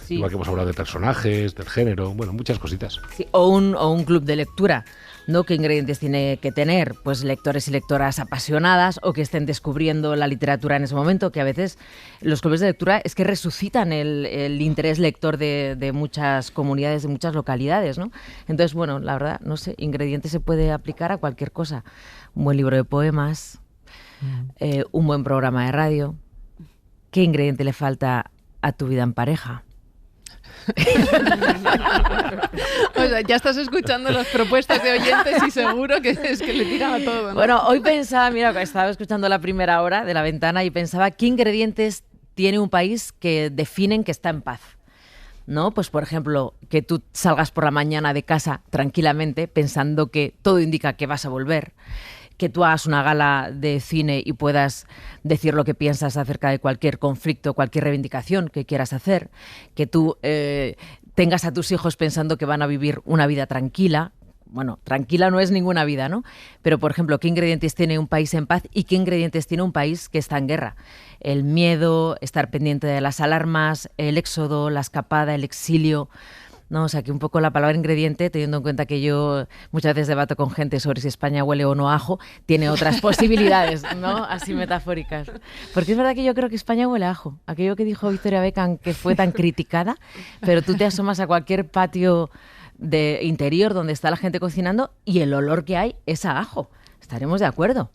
Sí. Igual que hemos hablado de personajes, del género, bueno, muchas cositas. Sí, o un club de lectura, ¿no? ¿Qué ingredientes tiene que tener? Pues lectores y lectoras apasionadas o que estén descubriendo la literatura en ese momento, que a veces los clubes de lectura es que resucitan el interés lector de muchas comunidades, de muchas localidades, ¿no? Entonces, bueno, la verdad, no sé, ingredientes se puede aplicar a cualquier cosa. Un buen libro de poemas, un buen programa de radio. ¿Qué ingrediente le falta a tu vida en pareja? O sea, ya estás escuchando las propuestas de oyentes y seguro que es que le tiran a todo, ¿no? Bueno, hoy pensaba, mira, estaba escuchando la primera hora de La Ventana y pensaba qué ingredientes tiene un país que definen que está en paz, ¿no? Pues, por ejemplo, que tú salgas por la mañana de casa tranquilamente pensando que todo indica que vas a volver, que tú hagas una gala de cine y puedas decir lo que piensas acerca de cualquier conflicto, cualquier reivindicación que quieras hacer, que tú tengas a tus hijos pensando que van a vivir una vida tranquila. Bueno, tranquila no es ninguna vida, ¿no? Pero, por ejemplo, ¿qué ingredientes tiene un país en paz y qué ingredientes tiene un país que está en guerra? El miedo, estar pendiente de las alarmas, el éxodo, la escapada, el exilio... No, o sea, que un poco la palabra ingrediente, teniendo en cuenta que yo muchas veces debato con gente sobre si España huele o no a ajo, tiene otras posibilidades, ¿no? Así metafóricas. Porque es verdad que yo creo que España huele a ajo. Aquello que dijo Victoria Beckham, que fue tan criticada, pero tú te asomas a cualquier patio de interior donde está la gente cocinando y el olor que hay es a ajo. Estaremos de acuerdo.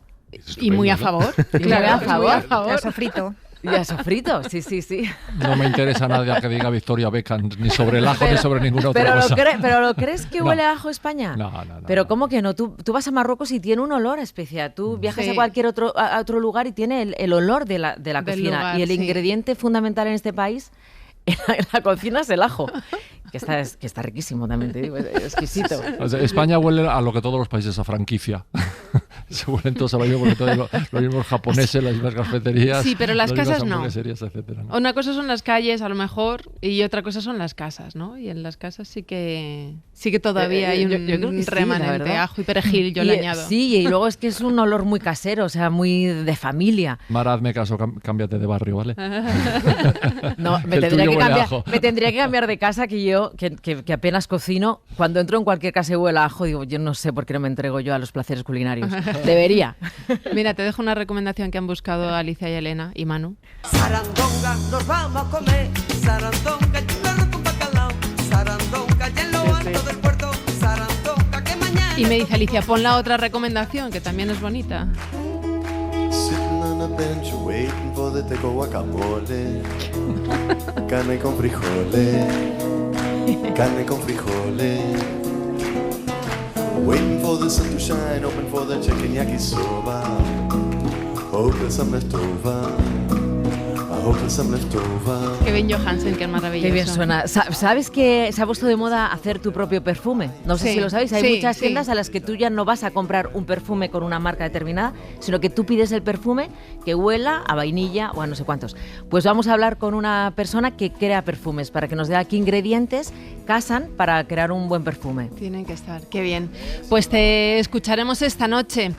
Y muy a favor. Claro, a favor. Muy a favor. Sofrito. Y a sofrito, sí, sí, sí. No me interesa nada que diga Victoria Beckham, ni sobre el ajo ni sobre ninguna otra cosa. ¿Pero lo crees que No. huele a ajo España? No. Pero ¿cómo que no? Tú vas a Marruecos y tiene un olor especial. Tú viajas a cualquier otro lugar y tiene el olor de la Del cocina. lugar, y el sí. ingrediente fundamental en este país, en la cocina, es el ajo. Que está riquísimo también, te digo, es exquisito. O sea, España huele a lo que todos los países, a franquicia. Se huelen todos a lo mismo, porque todos los mismos japoneses, las mismas cafeterías. Sí, pero las mismas casas no. hamburgueserías, etcétera, ¿no? Una cosa son las calles, a lo mejor, y otra cosa son las casas, ¿no? Y en las casas sí que todavía hay un yo creo que sí, la remanente, verdad. ajo y perejil, yo le añado. Sí, y luego es que es un olor muy casero, o sea, muy de familia. Mara, hazme caso, cámbiate de barrio, ¿vale? No, me El tendría, tuyo que huele a cambiar, ajo. me tendría que cambiar de casa, que yo, que apenas cocino, cuando entro en cualquier casa y huele a ajo, digo, yo no sé por qué no me entrego yo a los placeres culinarios. Debería. Mira, te dejo una recomendación que han buscado Alicia y Elena y Manu. Sarandonga, nos vamos a comer. Sarandonga, churro con bacalao. Sarandonga, y en lo alto del puerto. Sarandonga, que mañana. Y me dice Alicia, pon la otra recomendación, que también es bonita. Sitting on a bench waiting for the teco guacamole. Carne con frijoles. Carne con frijoles. Waiting for the sun to shine, open for the chicken yakisoba. Hope there's some left over. I hope there's some left over. Kevin Johansen, que es maravilloso. Qué bien suena. ¿Sabes que se ha puesto de moda hacer tu propio perfume? No sé Sí, si lo sabéis. Hay sí, muchas sí. tiendas a las que tú ya no vas a comprar un perfume con una marca determinada, sino que tú pides el perfume que huela a vainilla o a no sé cuántos. Pues vamos a hablar con una persona que crea perfumes para que nos diga qué ingredientes casan para crear un buen perfume. Tienen que estar, qué bien. Pues te escucharemos esta noche.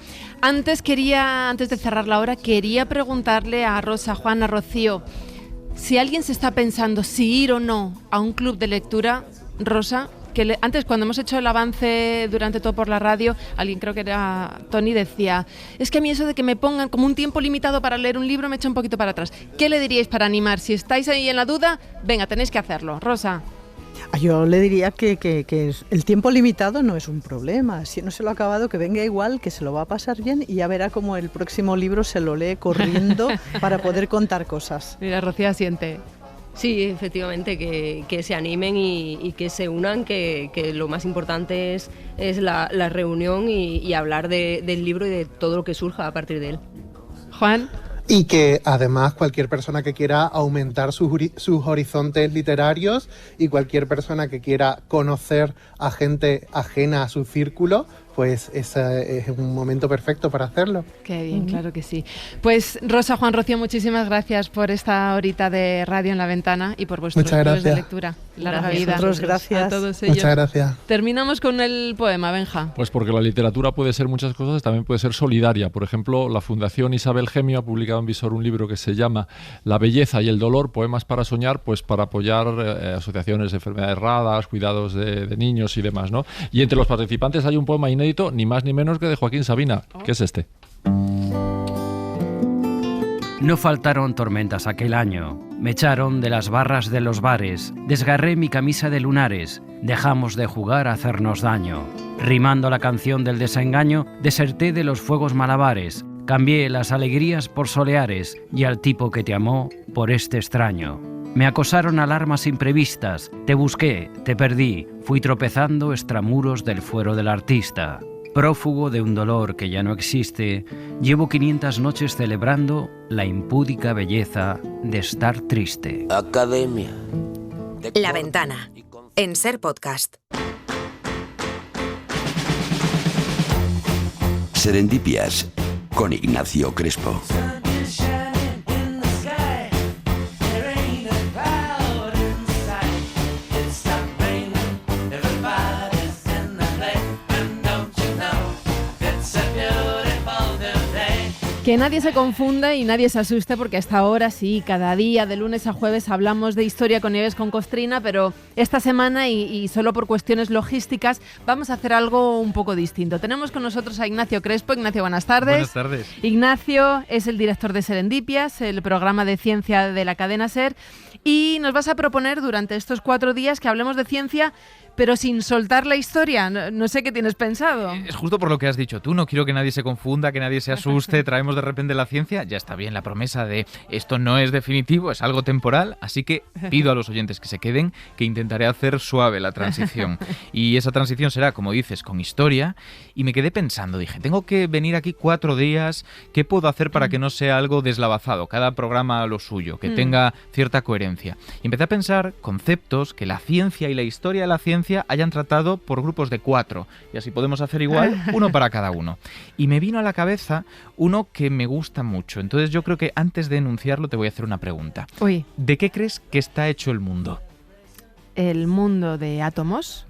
Antes de cerrar la hora, quería preguntarle a Rosa, Juan, a Rocío, si alguien se está pensando si ir o no a un club de lectura, Rosa, antes cuando hemos hecho el avance durante todo por la radio, alguien, creo que era Tony, decía, es que a mí eso de que me pongan como un tiempo limitado para leer un libro me echa un poquito para atrás. ¿Qué le diríais para animar? Si estáis ahí en la duda, venga, tenéis que hacerlo. Rosa. Yo le diría que el tiempo limitado no es un problema. Si no se lo ha acabado, que venga igual, que se lo va a pasar bien y ya verá cómo el próximo libro se lo lee corriendo para poder contar cosas. Mira, Rocío asiente. Sí, efectivamente, que se animen y que se unan, que lo más importante es la reunión y hablar del libro y de todo lo que surja a partir de él. Juan. y que además cualquier persona que quiera aumentar sus horizontes literarios y cualquier persona que quiera conocer a gente ajena a su círculo, pues ese es un momento perfecto para hacerlo. Qué bien, claro que sí. Pues Rosa, Juan, Rocío, muchísimas gracias por esta horita de Radio en la Ventana y por vuestros clubes de lectura. Larga vida. Gracias. A todos ellos. Muchas gracias. Terminamos con el poema, Benja. Pues porque la literatura puede ser muchas cosas, también puede ser solidaria. Por ejemplo, la Fundación Isabel Gemio ha publicado en Visor un libro que se llama La belleza y el dolor, poemas para soñar, pues para apoyar asociaciones de enfermedades raras, cuidados de niños y demás, ¿no? Y entre los participantes hay un poema inédito, ni más ni menos que de Joaquín Sabina, que es este. No faltaron tormentas aquel año. Me echaron de las barras de los bares, desgarré mi camisa de lunares, dejamos de jugar a hacernos daño. Rimando la canción del desengaño, deserté de los fuegos malabares, cambié las alegrías por soleares y al tipo que te amó por este extraño. Me acosaron alarmas imprevistas, te busqué, te perdí, fui tropezando extramuros del fuero del artista. Prófugo de un dolor que ya no existe, llevo 500 noches celebrando la impúdica belleza de estar triste. Academia. La Ventana, en Ser Podcast. Serendipias, con Ignacio Crespo. Que nadie se confunda y nadie se asuste, porque hasta ahora sí, cada día, de lunes a jueves, hablamos de historia con Nieves con Costrina, pero esta semana y solo por cuestiones logísticas vamos a hacer algo un poco distinto. Tenemos con nosotros a Ignacio Crespo. Ignacio, buenas tardes. Buenas tardes. Ignacio es el director de Serendipias, el programa de ciencia de la cadena SER, y nos vas a proponer durante estos 4 días que hablemos de ciencia, pero sin soltar la historia. No sé qué tienes pensado. Es justo por lo que has dicho tú. No quiero que nadie se confunda, que nadie se asuste. Traemos de repente la ciencia. Ya está bien la promesa de esto no es definitivo, es algo temporal. Así que pido a los oyentes que se queden, que intentaré hacer suave la transición. Y esa transición será, como dices, con historia. Y me quedé pensando, dije, tengo que venir aquí 4 días. ¿Qué puedo hacer para que no sea algo deslavazado? Cada programa lo suyo, que tenga cierta coherencia. Y empecé a pensar conceptos que la ciencia y la historia de la ciencia hayan tratado por grupos de 4, y así podemos hacer igual, uno para cada uno. Y me vino a la cabeza uno que me gusta mucho. Entonces yo creo que antes de enunciarlo te voy a hacer una pregunta. Uy. ¿De qué crees que está hecho el mundo? ¿El mundo de átomos?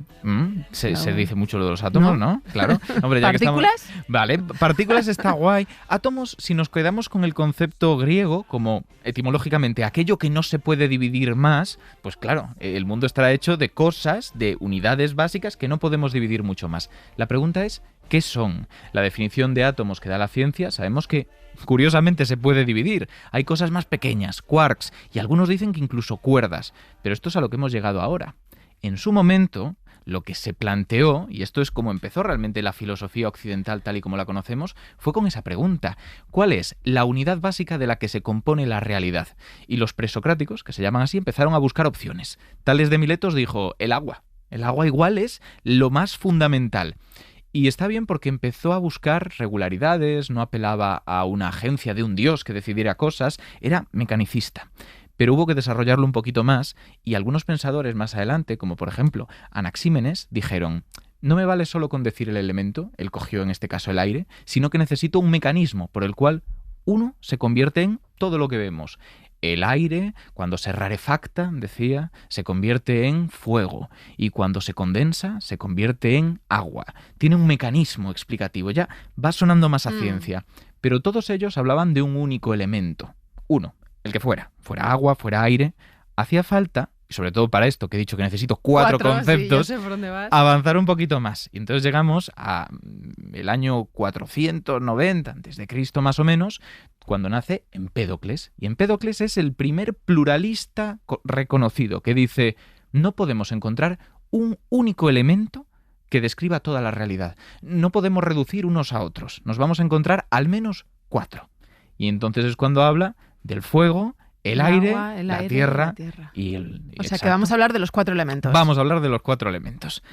Se dice mucho lo de los átomos, ¿no? Claro. Hombre, ya ¿Partículas? Que estamos... Vale, partículas está guay. Átomos, si nos quedamos con el concepto griego, como etimológicamente aquello que no se puede dividir más, pues claro, el mundo estará hecho de cosas, de unidades básicas que no podemos dividir mucho más. La pregunta es, ¿qué son? La definición de átomos que da la ciencia, sabemos que curiosamente se puede dividir. Hay cosas más pequeñas, quarks, y algunos dicen que incluso cuerdas. Pero esto es a lo que hemos llegado ahora. En su momento, lo que se planteó, y esto es como empezó realmente la filosofía occidental tal y como la conocemos, fue con esa pregunta. ¿Cuál es la unidad básica de la que se compone la realidad? Y los presocráticos, que se llaman así, empezaron a buscar opciones. Tales de Miletos dijo, el agua. El agua igual es lo más fundamental. Y está bien porque empezó a buscar regularidades, no apelaba a una agencia de un dios que decidiera cosas, era mecanicista. Pero hubo que desarrollarlo un poquito más y algunos pensadores más adelante, como por ejemplo Anaxímenes, dijeron, no me vale solo con decir el elemento, él cogió en este caso el aire, sino que necesito un mecanismo por el cual uno se convierte en todo lo que vemos. El aire, cuando se rarefacta, decía, se convierte en fuego y cuando se condensa, se convierte en agua. Tiene un mecanismo explicativo, ya va sonando más a ciencia, pero todos ellos hablaban de un único elemento, uno, el que fuera agua, fuera aire. Hacía falta, y sobre todo para esto que he dicho que necesito 4 conceptos, sí, ya sé por dónde vas, avanzar un poquito más. Y entonces llegamos a el año 490 a.C. más o menos, cuando nace Empédocles. Y Empédocles es el primer pluralista reconocido que dice, no podemos encontrar un único elemento que describa toda la realidad. No podemos reducir unos a otros. Nos vamos a encontrar al menos 4. Y entonces es cuando habla del fuego, el aire, agua, la tierra y el... O sea que vamos a hablar de los 4 elementos. Vamos a hablar de los 4 elementos.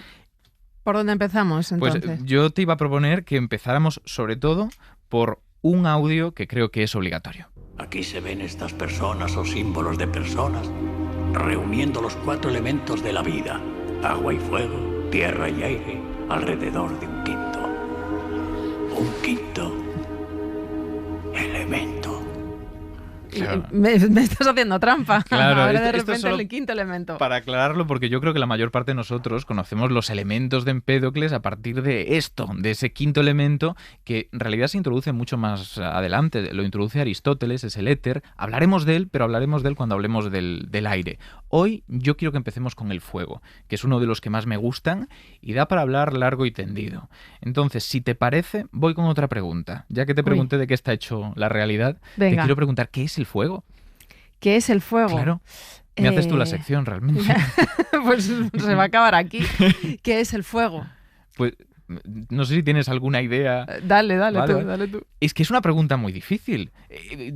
¿Por dónde empezamos entonces? Pues yo te iba a proponer que empezáramos sobre todo por un audio que creo que es obligatorio. Aquí se ven estas personas o símbolos de personas reuniendo los 4 elementos de la vida: agua y fuego, tierra y aire, alrededor de un quinto. Un quinto elemento. Claro. Me estás haciendo trampa. Claro, Ahora de esto repente solo el quinto elemento. Para aclararlo, porque yo creo que la mayor parte de nosotros conocemos los elementos de Empédocles a partir de esto, de ese quinto elemento, que en realidad se introduce mucho más adelante. Lo introduce Aristóteles, es el éter. Hablaremos de él, pero hablaremos de él cuando hablemos del aire. Hoy yo quiero que empecemos con el fuego, que es uno de los que más me gustan y da para hablar largo y tendido. Entonces, si te parece, voy con otra pregunta. Ya que te pregunté de qué está hecho la realidad, Venga. te quiero preguntar, ¿qué es el fuego? ¿Qué es el fuego? Claro. Me haces tú la sección, realmente. Pues se va a acabar aquí. ¿Qué es el fuego? Pues no sé si tienes alguna idea. Dale Vale. tú. Es que es una pregunta muy difícil.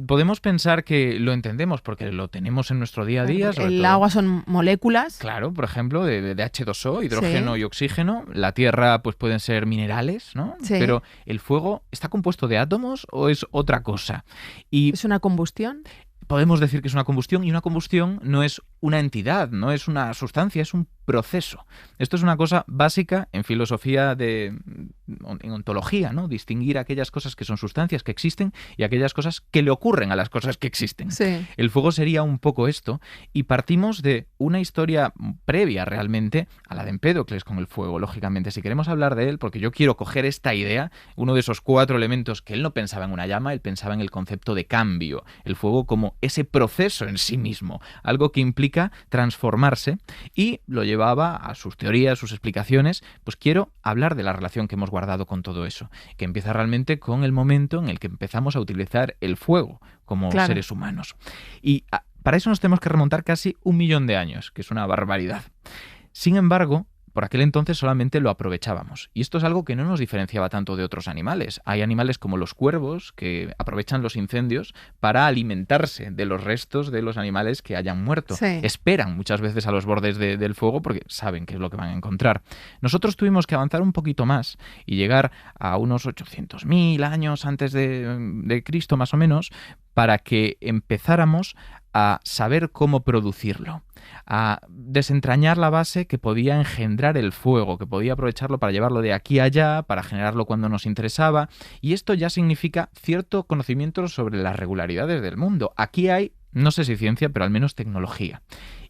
Podemos pensar que lo entendemos porque lo tenemos en nuestro día a día. El agua son moléculas. Claro, por ejemplo, de H2O, hidrógeno Sí. y oxígeno. La tierra, pues pueden ser minerales, ¿no? Sí. Pero ¿el fuego está compuesto de átomos o es otra cosa? Y ¿Es una combustión? podemos decir que es una combustión, y una combustión no es una entidad, no es una sustancia, es un proceso. Esto es una cosa básica en filosofía en ontología, ¿no? Distinguir aquellas cosas que son sustancias que existen y aquellas cosas que le ocurren a las cosas que existen. Sí. El fuego sería un poco esto, y partimos de una historia previa realmente a la de Empédocles con el fuego, lógicamente. Si queremos hablar de él, porque yo quiero coger esta idea, uno de esos 4 elementos que él no pensaba en una llama, él pensaba en el concepto de cambio, el fuego como ese proceso en sí mismo, algo que implica transformarse, y lo llevaba a sus teorías, sus explicaciones. Pues quiero hablar de la relación que hemos guardado con todo eso, que empieza realmente con el momento en el que empezamos a utilizar el fuego como seres humanos. Y para eso nos tenemos que remontar casi 1 millón de años, que es una barbaridad. Sin embargo, por aquel entonces solamente lo aprovechábamos. Y esto es algo que no nos diferenciaba tanto de otros animales. Hay animales como los cuervos que aprovechan los incendios para alimentarse de los restos de los animales que hayan muerto. Sí. Esperan muchas veces a los bordes del fuego porque saben qué es lo que van a encontrar. Nosotros tuvimos que avanzar un poquito más y llegar a unos 800.000 años antes de Cristo, más o menos, para que empezáramos a saber cómo producirlo, a desentrañar la base que podía engendrar el fuego, que podía aprovecharlo para llevarlo de aquí a allá, para generarlo cuando nos interesaba, y esto ya significa cierto conocimiento sobre las regularidades del mundo. Aquí hay, no sé si ciencia, pero al menos tecnología.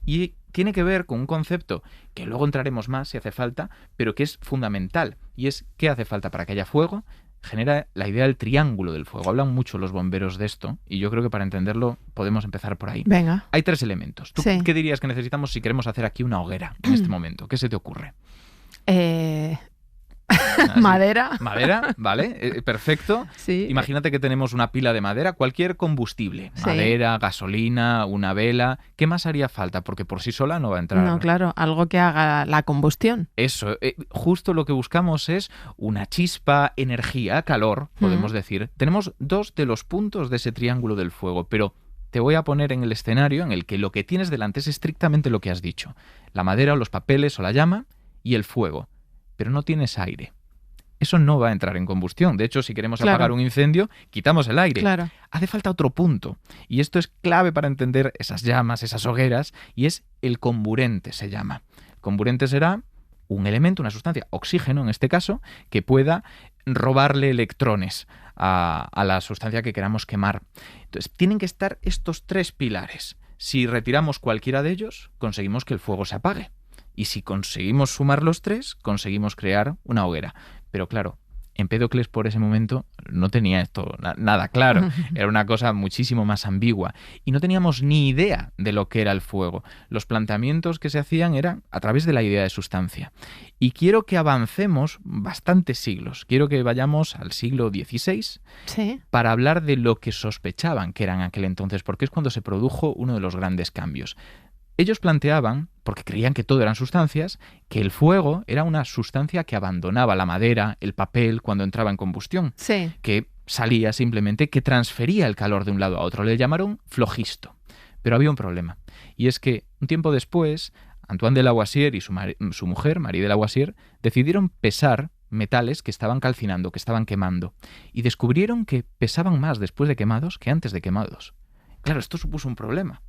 Y tiene que ver con un concepto que luego entraremos más si hace falta, pero que es fundamental, y es ¿qué hace falta para que haya fuego? Genera la idea del triángulo del fuego. Hablan mucho los bomberos de esto, y yo creo que para entenderlo podemos empezar por ahí. Venga. Hay 3 elementos. ¿Tú Sí. qué dirías que necesitamos si queremos hacer aquí una hoguera en este momento? ¿Qué se te ocurre? Madera. Madera, vale, perfecto. Sí. Imagínate que tenemos una pila de madera, cualquier combustible, Sí. madera, gasolina, una vela. ¿Qué más haría falta? Porque por sí sola no va a entrar. No, claro, algo que haga la combustión. Eso, justo lo que buscamos es una chispa, energía, calor, podemos decir. Tenemos 2 de los puntos de ese triángulo del fuego, pero te voy a poner en el escenario en el que lo que tienes delante es estrictamente lo que has dicho. La madera o los papeles o la llama y el fuego. Pero no tienes aire. Eso no va a entrar en combustión. De hecho, si queremos apagar un incendio, quitamos el aire. Claro. Hace falta otro punto. Y esto es clave para entender esas llamas, esas hogueras, y es el comburente, se llama. El comburente será un elemento, una sustancia, oxígeno en este caso, que pueda robarle electrones a la sustancia que queramos quemar. Entonces, tienen que estar estos 3 pilares. Si retiramos cualquiera de ellos, conseguimos que el fuego se apague. Y si conseguimos sumar los 3, conseguimos crear una hoguera. Pero claro, Empédocles por ese momento no tenía esto nada claro. Era una cosa muchísimo más ambigua. Y no teníamos ni idea de lo que era el fuego. Los planteamientos que se hacían eran a través de la idea de sustancia. Y quiero que avancemos bastantes siglos. Quiero que vayamos al siglo XVI para hablar de lo que sospechaban que era en aquel entonces, porque es cuando se produjo uno de los grandes cambios. Ellos planteaban, porque creían que todo eran sustancias, que el fuego era una sustancia que abandonaba la madera, el papel, cuando entraba en combustión. Sí. Que salía simplemente, que transfería el calor de un lado a otro. Le llamaron flogisto. Pero había un problema. Y es que, un tiempo después, Antoine de Lavoisier y su mujer, Marie de Lavoisier, decidieron pesar metales que estaban calcinando, que estaban quemando. Y descubrieron que pesaban más después de quemados que antes de quemados. Claro, esto supuso un problema.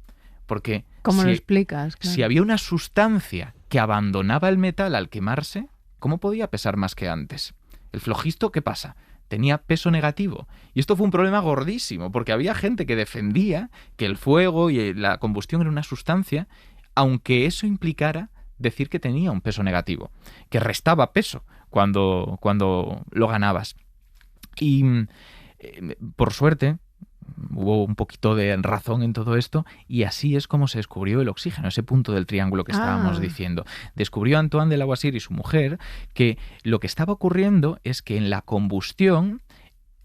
Porque ¿Cómo lo explicas? Claro. Si había una sustancia que abandonaba el metal al quemarse, ¿cómo podía pesar más que antes? El flogisto, ¿qué pasa? Tenía peso negativo. Y esto fue un problema gordísimo, porque había gente que defendía que el fuego y la combustión era una sustancia, aunque eso implicara decir que tenía un peso negativo, que restaba peso cuando lo ganabas. Y por suerte hubo un poquito de razón en todo esto, y así es como se descubrió el oxígeno, ese punto del triángulo que estábamos diciendo. Descubrió Antoine de Lavoisier y su mujer que lo que estaba ocurriendo es que en la combustión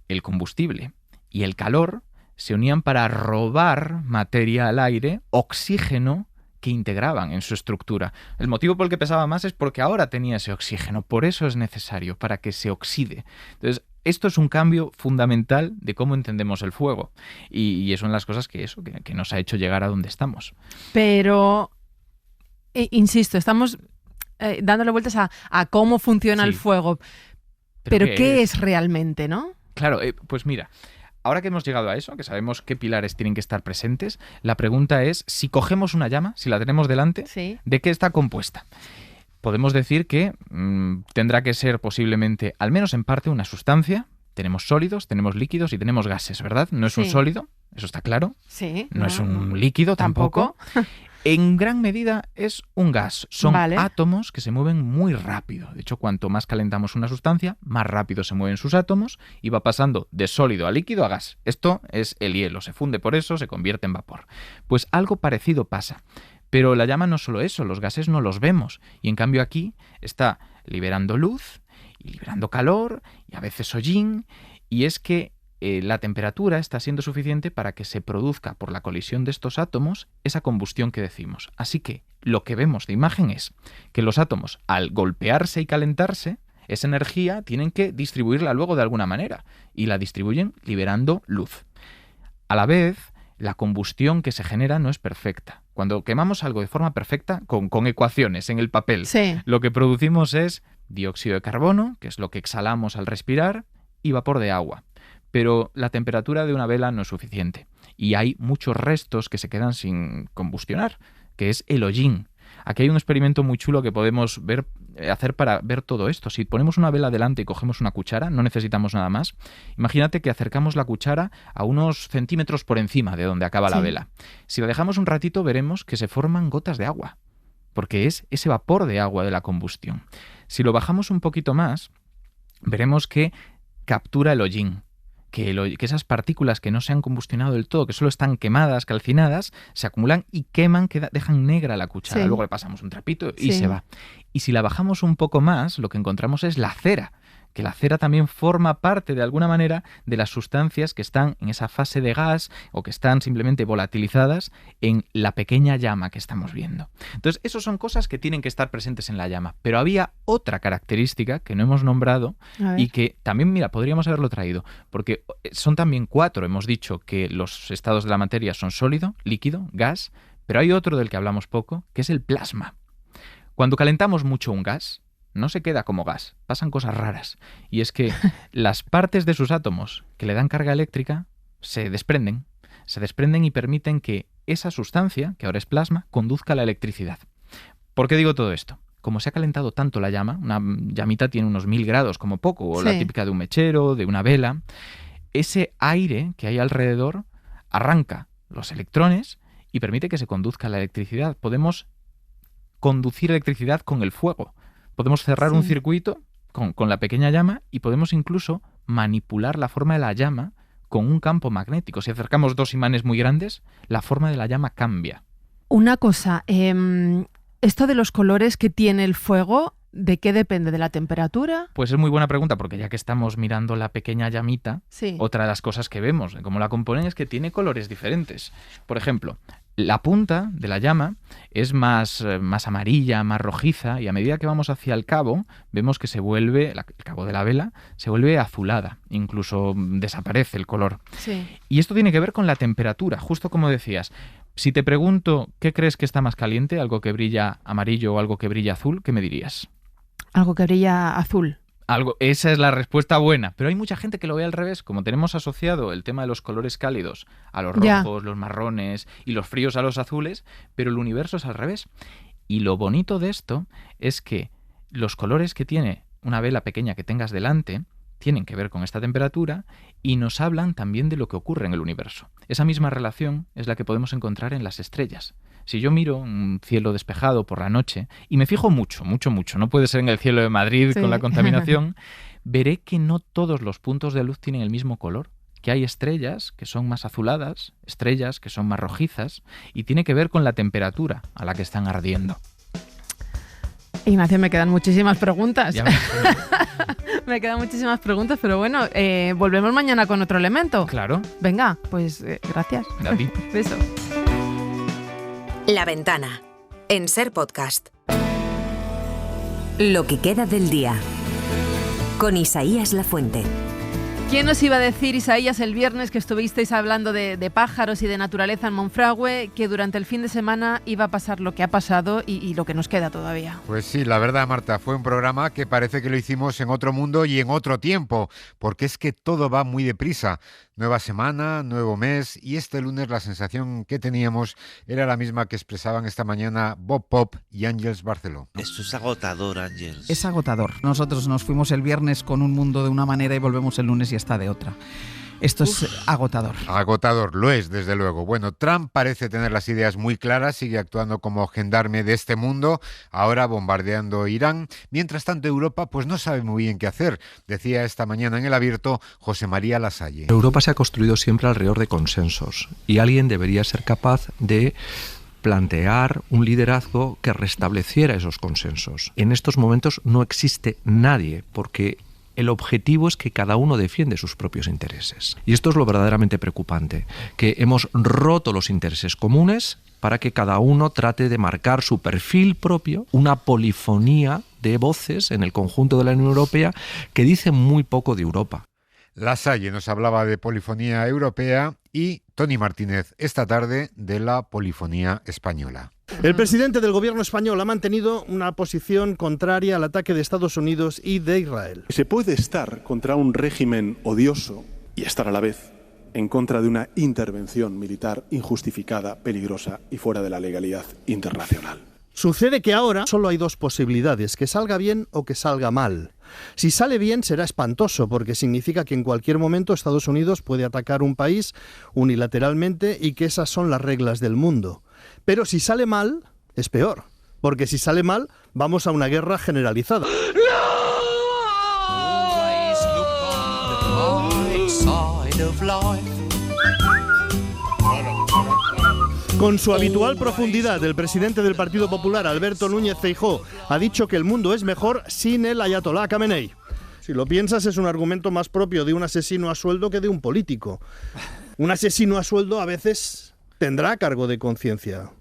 el combustible y el calor se unían para robar materia al aire, oxígeno, que integraban en su estructura. El motivo por el que pesaba más es porque ahora tenía ese oxígeno, por eso es necesario, para que se oxide. Entonces, esto es un cambio fundamental de cómo entendemos el fuego, y son las cosas que nos ha hecho llegar a donde estamos. Pero, insisto, estamos dándole vueltas a cómo funciona el fuego, pero ¿qué es realmente, no? Claro, pues mira, ahora que hemos llegado a eso, que sabemos qué pilares tienen que estar presentes, la pregunta es, si cogemos una llama, si la tenemos delante, ¿de qué está compuesta? Podemos decir que tendrá que ser posiblemente, al menos en parte, una sustancia. Tenemos sólidos, tenemos líquidos y tenemos gases, ¿verdad? No es un sólido, eso está claro. Sí. No es un líquido tampoco. En gran medida es un gas. Son átomos que se mueven muy rápido. De hecho, cuanto más calentamos una sustancia, más rápido se mueven sus átomos y va pasando de sólido a líquido a gas. Esto es el hielo. Se funde por eso, se convierte en vapor. Pues algo parecido pasa. Pero la llama no es solo eso, los gases no los vemos. Y en cambio aquí está liberando luz y liberando calor y a veces hollín. Y es que la temperatura está siendo suficiente para que se produzca por la colisión de estos átomos esa combustión que decimos. Así que lo que vemos de imagen es que los átomos, al golpearse y calentarse, esa energía tienen que distribuirla luego de alguna manera. Y la distribuyen liberando luz. A la vez, la combustión que se genera no es perfecta. Cuando quemamos algo de forma perfecta, con ecuaciones en el papel, lo que producimos es dióxido de carbono, que es lo que exhalamos al respirar, y vapor de agua. Pero la temperatura de una vela no es suficiente. Y hay muchos restos que se quedan sin combustionar, que es el hollín. Aquí hay un experimento muy chulo que podemos hacer para ver todo esto. Si ponemos una vela delante y cogemos una cuchara, no necesitamos nada más. Imagínate que acercamos la cuchara a unos centímetros por encima de donde acaba la vela. Si la dejamos un ratito, veremos que se forman gotas de agua, porque es ese vapor de agua de la combustión. Si lo bajamos un poquito más, veremos que captura el hollín. Que esas partículas que no se han combustionado del todo, que solo están quemadas, calcinadas, se acumulan y queman, dejan negra la cuchara. Luego le pasamos un trapito y se va. Y si la bajamos un poco más, lo que encontramos es la cera, que la cera también forma parte de alguna manera de las sustancias que están en esa fase de gas o que están simplemente volatilizadas en la pequeña llama que estamos viendo. Entonces, esas son cosas que tienen que estar presentes en la llama. Pero había otra característica que no hemos nombrado y que también, mira, podríamos haberlo traído, porque son también 4. Hemos dicho que los estados de la materia son sólido, líquido, gas, pero hay otro del que hablamos poco, que es el plasma. Cuando calentamos mucho un gas, no se queda como gas, pasan cosas raras. Y es que las partes de sus átomos que le dan carga eléctrica se desprenden y permiten que esa sustancia, que ahora es plasma, conduzca la electricidad. ¿Por qué digo todo esto? Como se ha calentado tanto la llama, una llamita tiene unos 1000 grados como poco, o la típica de un mechero, de una vela, ese aire que hay alrededor arranca los electrones y permite que se conduzca la electricidad. Podemos conducir electricidad con el fuego. Podemos cerrar un circuito con la pequeña llama y podemos incluso manipular la forma de la llama con un campo magnético. Si acercamos 2 imanes muy grandes, la forma de la llama cambia. Una cosa, esto de los colores que tiene el fuego, ¿de qué depende? ¿De la temperatura? Pues es muy buena pregunta, porque ya que estamos mirando la pequeña llamita, otra de las cosas que vemos, cómo la componen, es que tiene colores diferentes. Por ejemplo, la punta de la llama es más amarilla, más rojiza, y a medida que vamos hacia el cabo, vemos que se vuelve, el cabo de la vela, se vuelve azulada, incluso desaparece el color. Y esto tiene que ver con la temperatura, justo como decías. Si te pregunto, ¿qué crees que está más caliente? ¿Algo que brilla amarillo o algo que brilla azul? ¿Qué me dirías? Algo que brilla azul. Esa es la respuesta buena, pero hay mucha gente que lo ve al revés, como tenemos asociado el tema de los colores cálidos a los rojos, los marrones y los fríos a los azules, pero el universo es al revés. Y lo bonito de esto es que los colores que tiene una vela pequeña que tengas delante tienen que ver con esta temperatura y nos hablan también de lo que ocurre en el universo. Esa misma relación es la que podemos encontrar en las estrellas. Si yo miro un cielo despejado por la noche y me fijo mucho, no puede ser en el cielo de Madrid con la contaminación, veré que no todos los puntos de luz tienen el mismo color, que hay estrellas que son más azuladas, estrellas que son más rojizas, y tiene que ver con la temperatura a la que están ardiendo. Ignacio, me quedan muchísimas preguntas. Me quedan muchísimas preguntas, pero bueno, volvemos mañana con otro elemento. Claro. Venga, pues gracias. A ti. Beso. La Ventana, en Ser Podcast. Lo que queda del día, con Isaías Lafuente. ¿Quién nos iba a decir, Isaías, el viernes que estuvisteis hablando de pájaros y de naturaleza en Monfragüe, que durante el fin de semana iba a pasar lo que ha pasado y lo que nos queda todavía? Pues sí, la verdad, Marta, fue un programa que parece que lo hicimos en otro mundo y en otro tiempo, porque es que todo va muy deprisa. Nueva semana, nuevo mes, y este lunes la sensación que teníamos era la misma que expresaban esta mañana Bob Pop y Ángels Barceló. Esto es agotador, Ángels. Es agotador. Nosotros nos fuimos el viernes con un mundo de una manera y volvemos el lunes y está de otra. Esto es agotador. Agotador, lo es, desde luego. Bueno, Trump parece tener las ideas muy claras, sigue actuando como gendarme de este mundo, ahora bombardeando Irán. Mientras tanto, Europa pues no sabe muy bien qué hacer, decía esta mañana en El Abierto José María Lasalle. Europa se ha construido siempre alrededor de consensos y alguien debería ser capaz de plantear un liderazgo que restableciera esos consensos. En estos momentos no existe nadie, porque el objetivo es que cada uno defiende sus propios intereses. Y esto es lo verdaderamente preocupante, que hemos roto los intereses comunes para que cada uno trate de marcar su perfil propio, una polifonía de voces en el conjunto de la Unión Europea que dicen muy poco de Europa. Lasalle nos hablaba de polifonía europea y Tony Martínez esta tarde de la polifonía española. El presidente del gobierno español ha mantenido una posición contraria al ataque de Estados Unidos y de Israel. Se puede estar contra un régimen odioso y estar a la vez en contra de una intervención militar injustificada, peligrosa y fuera de la legalidad internacional. Sucede que ahora solo hay dos posibilidades, que salga bien o que salga mal. Si sale bien será espantoso, porque significa que en cualquier momento Estados Unidos puede atacar un país unilateralmente y que esas son las reglas del mundo. Pero si sale mal, es peor, porque si sale mal, vamos a una guerra generalizada. Con su habitual profundidad, el presidente del Partido Popular, Alberto Núñez Feijóo, ha dicho que el mundo es mejor sin el ayatolá Khamenei. Si lo piensas, es un argumento más propio de un asesino a sueldo que de un político. Un asesino a sueldo a veces tendrá cargo de conciencia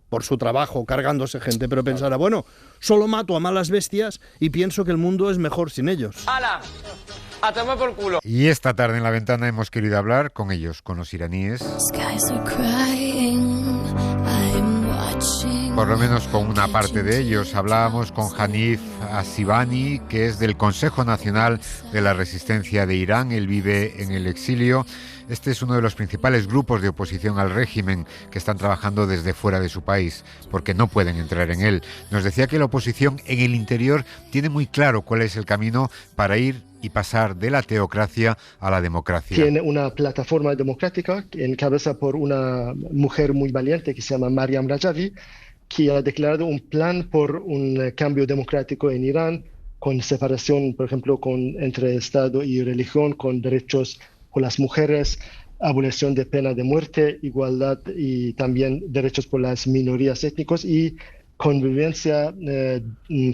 por su trabajo cargándose gente, pero pensará, bueno, solo mato a malas bestias y pienso que el mundo es mejor sin ellos. ¡Hala! ¡A tomar por culo! Y esta tarde en La Ventana hemos querido hablar con ellos, con los iraníes. Por lo menos con una parte de ellos. Hablábamos con Hanif Asibani, que es del Consejo Nacional de la Resistencia de Irán. Él vive en el exilio. Este es uno de los principales grupos de oposición al régimen que están trabajando desde fuera de su país, porque no pueden entrar en él. Nos decía que la oposición en el interior tiene muy claro cuál es el camino para ir y pasar de la teocracia a la democracia. Tiene una plataforma democrática encabezada por una mujer muy valiente que se llama Mariam Rajavi, que ha declarado un plan por un cambio democrático en Irán, con separación, por ejemplo, entre Estado y religión, con derechos con las mujeres, abolición de pena de muerte, igualdad y también derechos por las minorías étnicas y convivencia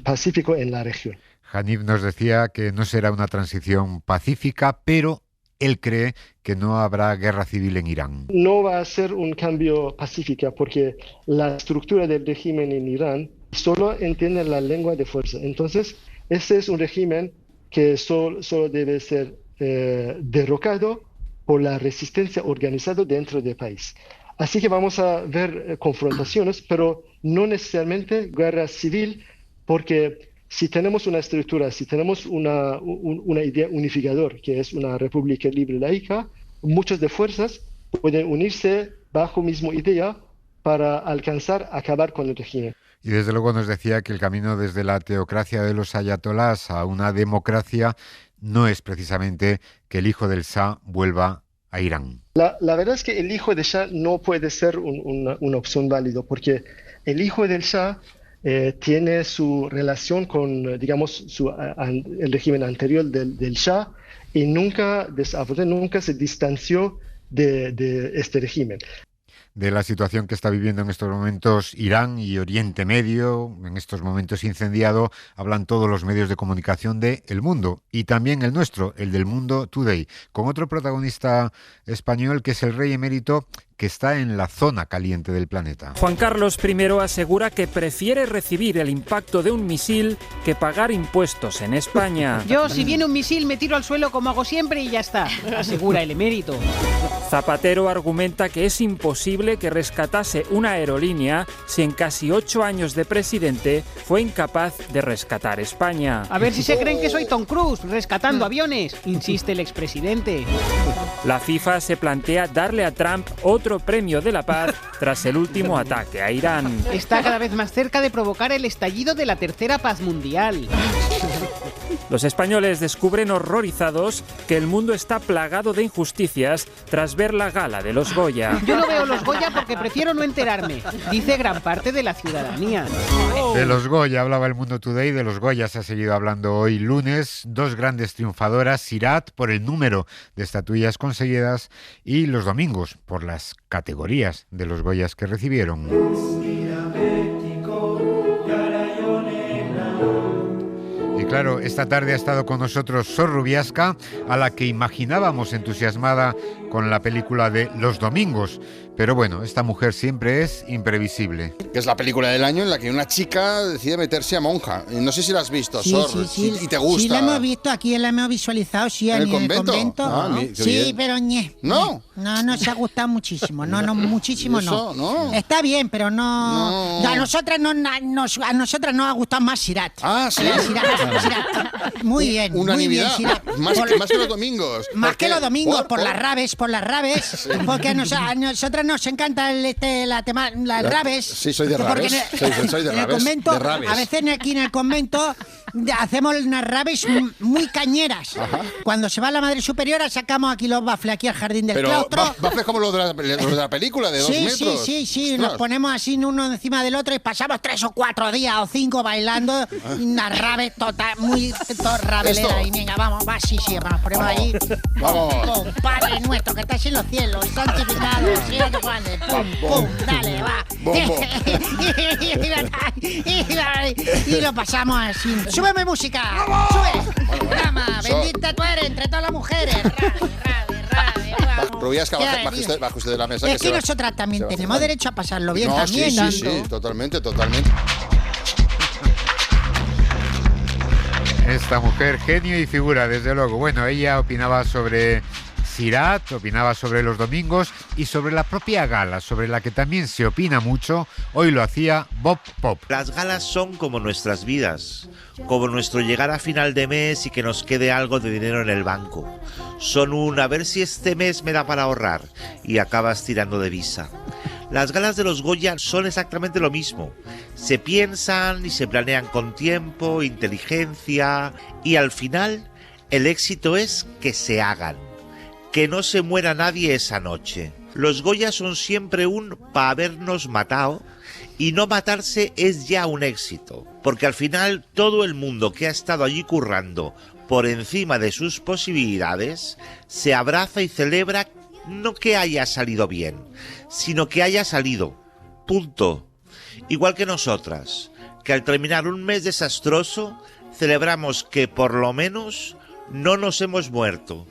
pacífica en la región. Hanif nos decía que no será una transición pacífica, pero él cree que no habrá guerra civil en Irán. No va a ser un cambio pacífico porque la estructura del régimen en Irán solo entiende la lengua de fuerza. Entonces, ese es un régimen que solo debe ser derrocado por la resistencia organizada dentro del país. Así que vamos a ver confrontaciones, pero no necesariamente guerra civil, porque si tenemos una estructura, si tenemos una idea unificadora, que es una república libre laica, muchas de fuerzas pueden unirse bajo misma idea para alcanzar, acabar con el régimen. Y desde luego nos decía que el camino desde la teocracia de los ayatolás a una democracia no es precisamente que el hijo del Shah vuelva a Irán. La verdad es que el hijo del Shah no puede ser una opción válida, porque el hijo del Shah tiene su relación con, digamos, el régimen anterior del Shah y nunca se distanció de este régimen. De la situación que está viviendo en estos momentos Irán y Oriente Medio, en estos momentos incendiado, hablan todos los medios de comunicación de El Mundo y también el nuestro, el del Mundo Today, con otro protagonista español que es el rey emérito que está en la zona caliente del planeta. Juan Carlos I asegura que prefiere recibir el impacto de un misil que pagar impuestos en España. Yo, si viene un misil, me tiro al suelo como hago siempre y ya está, asegura el emérito. Zapatero argumenta que es imposible que rescatase una aerolínea si en casi 8 años de presidente fue incapaz de rescatar España. A ver si se creen que soy Tom Cruise, rescatando aviones, insiste el expresidente. La FIFA se plantea darle a Trump otro premio de la paz tras el último ataque a Irán. Está cada vez más cerca de provocar el estallido de la tercera paz mundial. Los españoles descubren horrorizados que el mundo está plagado de injusticias tras ver la gala de los Goya. Yo no veo los Goya porque prefiero no enterarme, dice gran parte de la ciudadanía. De los Goya hablaba El Mundo Today, de los Goya se ha seguido hablando hoy lunes. Dos grandes triunfadoras, Sirat por el número de estatuillas conseguidas y los domingos por las categorías de los Goyas que recibieron. Y claro, esta tarde ha estado con nosotros Sor Rubiasca, a la que imaginábamos entusiasmada con la película de Los Domingos. Pero bueno, esta mujer siempre es imprevisible. Que es la película del año en la que una chica decide meterse a monja. No sé si la has visto, sí, Sor. Sí. ¿Y te gusta? Sí, la hemos visto, aquí la hemos visualizado, sí, ¿En el convento? Ah, sí, bien. pero ¿No? No, se ha gustado muchísimo. No, muchísimo eso, no. Está bien, pero no. A nosotras nos ha gustado más Sirat. Ah, sí. Sirat. Muy bien. Unanimidad. Muy bien, Sirat. Más que los domingos. Más que los domingos, por las rabes. Sí. Porque a nosotras nos encanta el rabes. Sí, soy de rabes. Soy de rabes. En el convento, de rabes. a veces aquí en el convento hacemos unas rabes muy cañeras. Ajá. Cuando se va la Madre Superiora sacamos aquí los bafles aquí al jardín del claustro. Bafles como los de la película, de 2 metros. Sí. Nos ponemos así uno encima del otro y pasamos 3 o 4 días o 5 bailando unas rabes muy rabeleras. Y venga, vamos, sí, nos ponemos ahí. Vamos. Padre nuestro que estás en los cielos, santificado, pum, dale, va. Y lo pasamos así. ¡Súbeme música! ¡Sube! ¡Rama! ¡Bendita tú eres entre todas las mujeres! Rubiasca, baje usted de la mesa. Es que nosotras también tenemos derecho a pasarlo bien también. Sí, totalmente. Esta mujer, genio y figura, desde luego. Bueno, ella opinaba sobre Sirat, opinaba sobre los domingos y sobre la propia gala, sobre la que también se opina mucho. Hoy lo hacía Bob Pop. Las galas son como nuestras vidas, como nuestro llegar a final de mes y que nos quede algo de dinero en el banco. Son a ver si este mes me da para ahorrar y acabas tirando de visa. Las galas de los Goya son exactamente lo mismo. Se piensan y se planean con tiempo, inteligencia y al final el éxito es que se hagan. Que no se muera nadie esa noche. Los Goya son siempre pa' habernos matado y no matarse es ya un éxito. Porque al final todo el mundo que ha estado allí currando por encima de sus posibilidades se abraza y celebra no que haya salido bien, sino que haya salido. Punto. Igual que nosotras, que al terminar un mes desastroso celebramos que por lo menos no nos hemos muerto.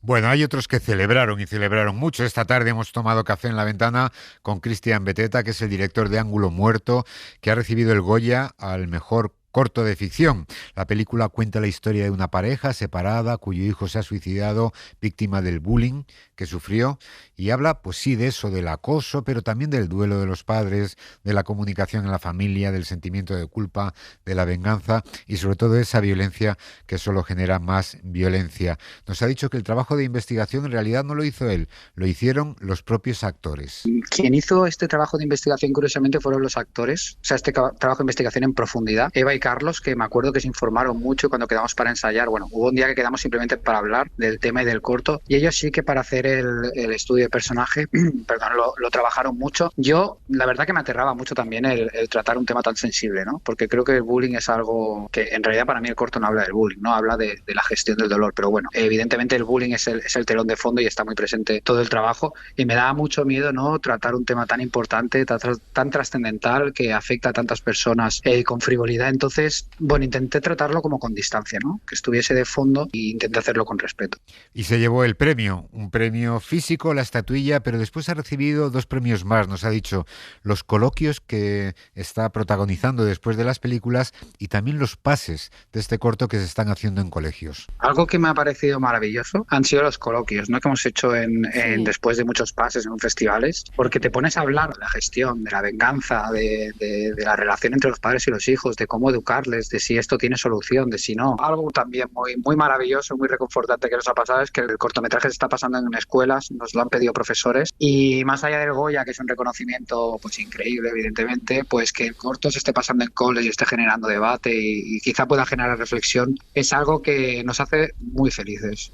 Bueno, hay otros que celebraron y celebraron mucho. Esta tarde hemos tomado café en la ventana con Cristian Beteta, que es el director de Ángulo Muerto, que ha recibido el Goya al mejor corto de ficción. La película cuenta la historia de una pareja separada cuyo hijo se ha suicidado víctima del bullying que sufrió y habla, pues sí, de eso, del acoso, pero también del duelo de los padres, de la comunicación en la familia, del sentimiento de culpa, de la venganza y sobre todo de esa violencia que solo genera más violencia. Nos ha dicho que el trabajo de investigación en realidad no lo hizo él, lo hicieron los propios actores. Quien hizo este trabajo de investigación, curiosamente, fueron los actores, o sea, este trabajo de investigación en profundidad. Eva y Carlos, que me acuerdo que se informaron mucho cuando quedamos para ensayar. Bueno, hubo un día que quedamos simplemente para hablar del tema y del corto, y ellos sí que para hacer el estudio de personaje, perdón, lo trabajaron mucho. Yo, la verdad que me aterraba mucho también el tratar un tema tan sensible, ¿no? Porque creo que el bullying es algo que, en realidad, para mí el corto no habla del bullying, no habla de la gestión del dolor, pero bueno, evidentemente el bullying es el telón de fondo y está muy presente todo el trabajo, y me daba mucho miedo, ¿no?, tratar un tema tan importante, tan trascendental, que afecta a tantas personas con frivolidad. Entonces, bueno, intenté tratarlo como con distancia, ¿no?, que estuviese de fondo, e intenté hacerlo con respeto. Y se llevó el premio, un premio físico, la estatuilla, pero después ha recibido 2 premios más, nos ha dicho, los coloquios que está protagonizando después de las películas y también los pases de este corto que se están haciendo en colegios. Algo que me ha parecido maravilloso han sido los coloquios, ¿no?, que hemos hecho después de muchos pases en festivales, porque te pones a hablar de la gestión, de la venganza, de la relación entre los padres y los hijos, de cómo educarles, de si esto tiene solución, de si no. Algo también muy, muy maravilloso, muy reconfortante que nos ha pasado es que el cortometraje se está pasando en escuelas, nos lo han pedido profesores, y más allá del Goya, que es un reconocimiento pues increíble, evidentemente, pues que el corto se esté pasando en coles y esté generando debate y quizá pueda generar reflexión, es algo que nos hace muy felices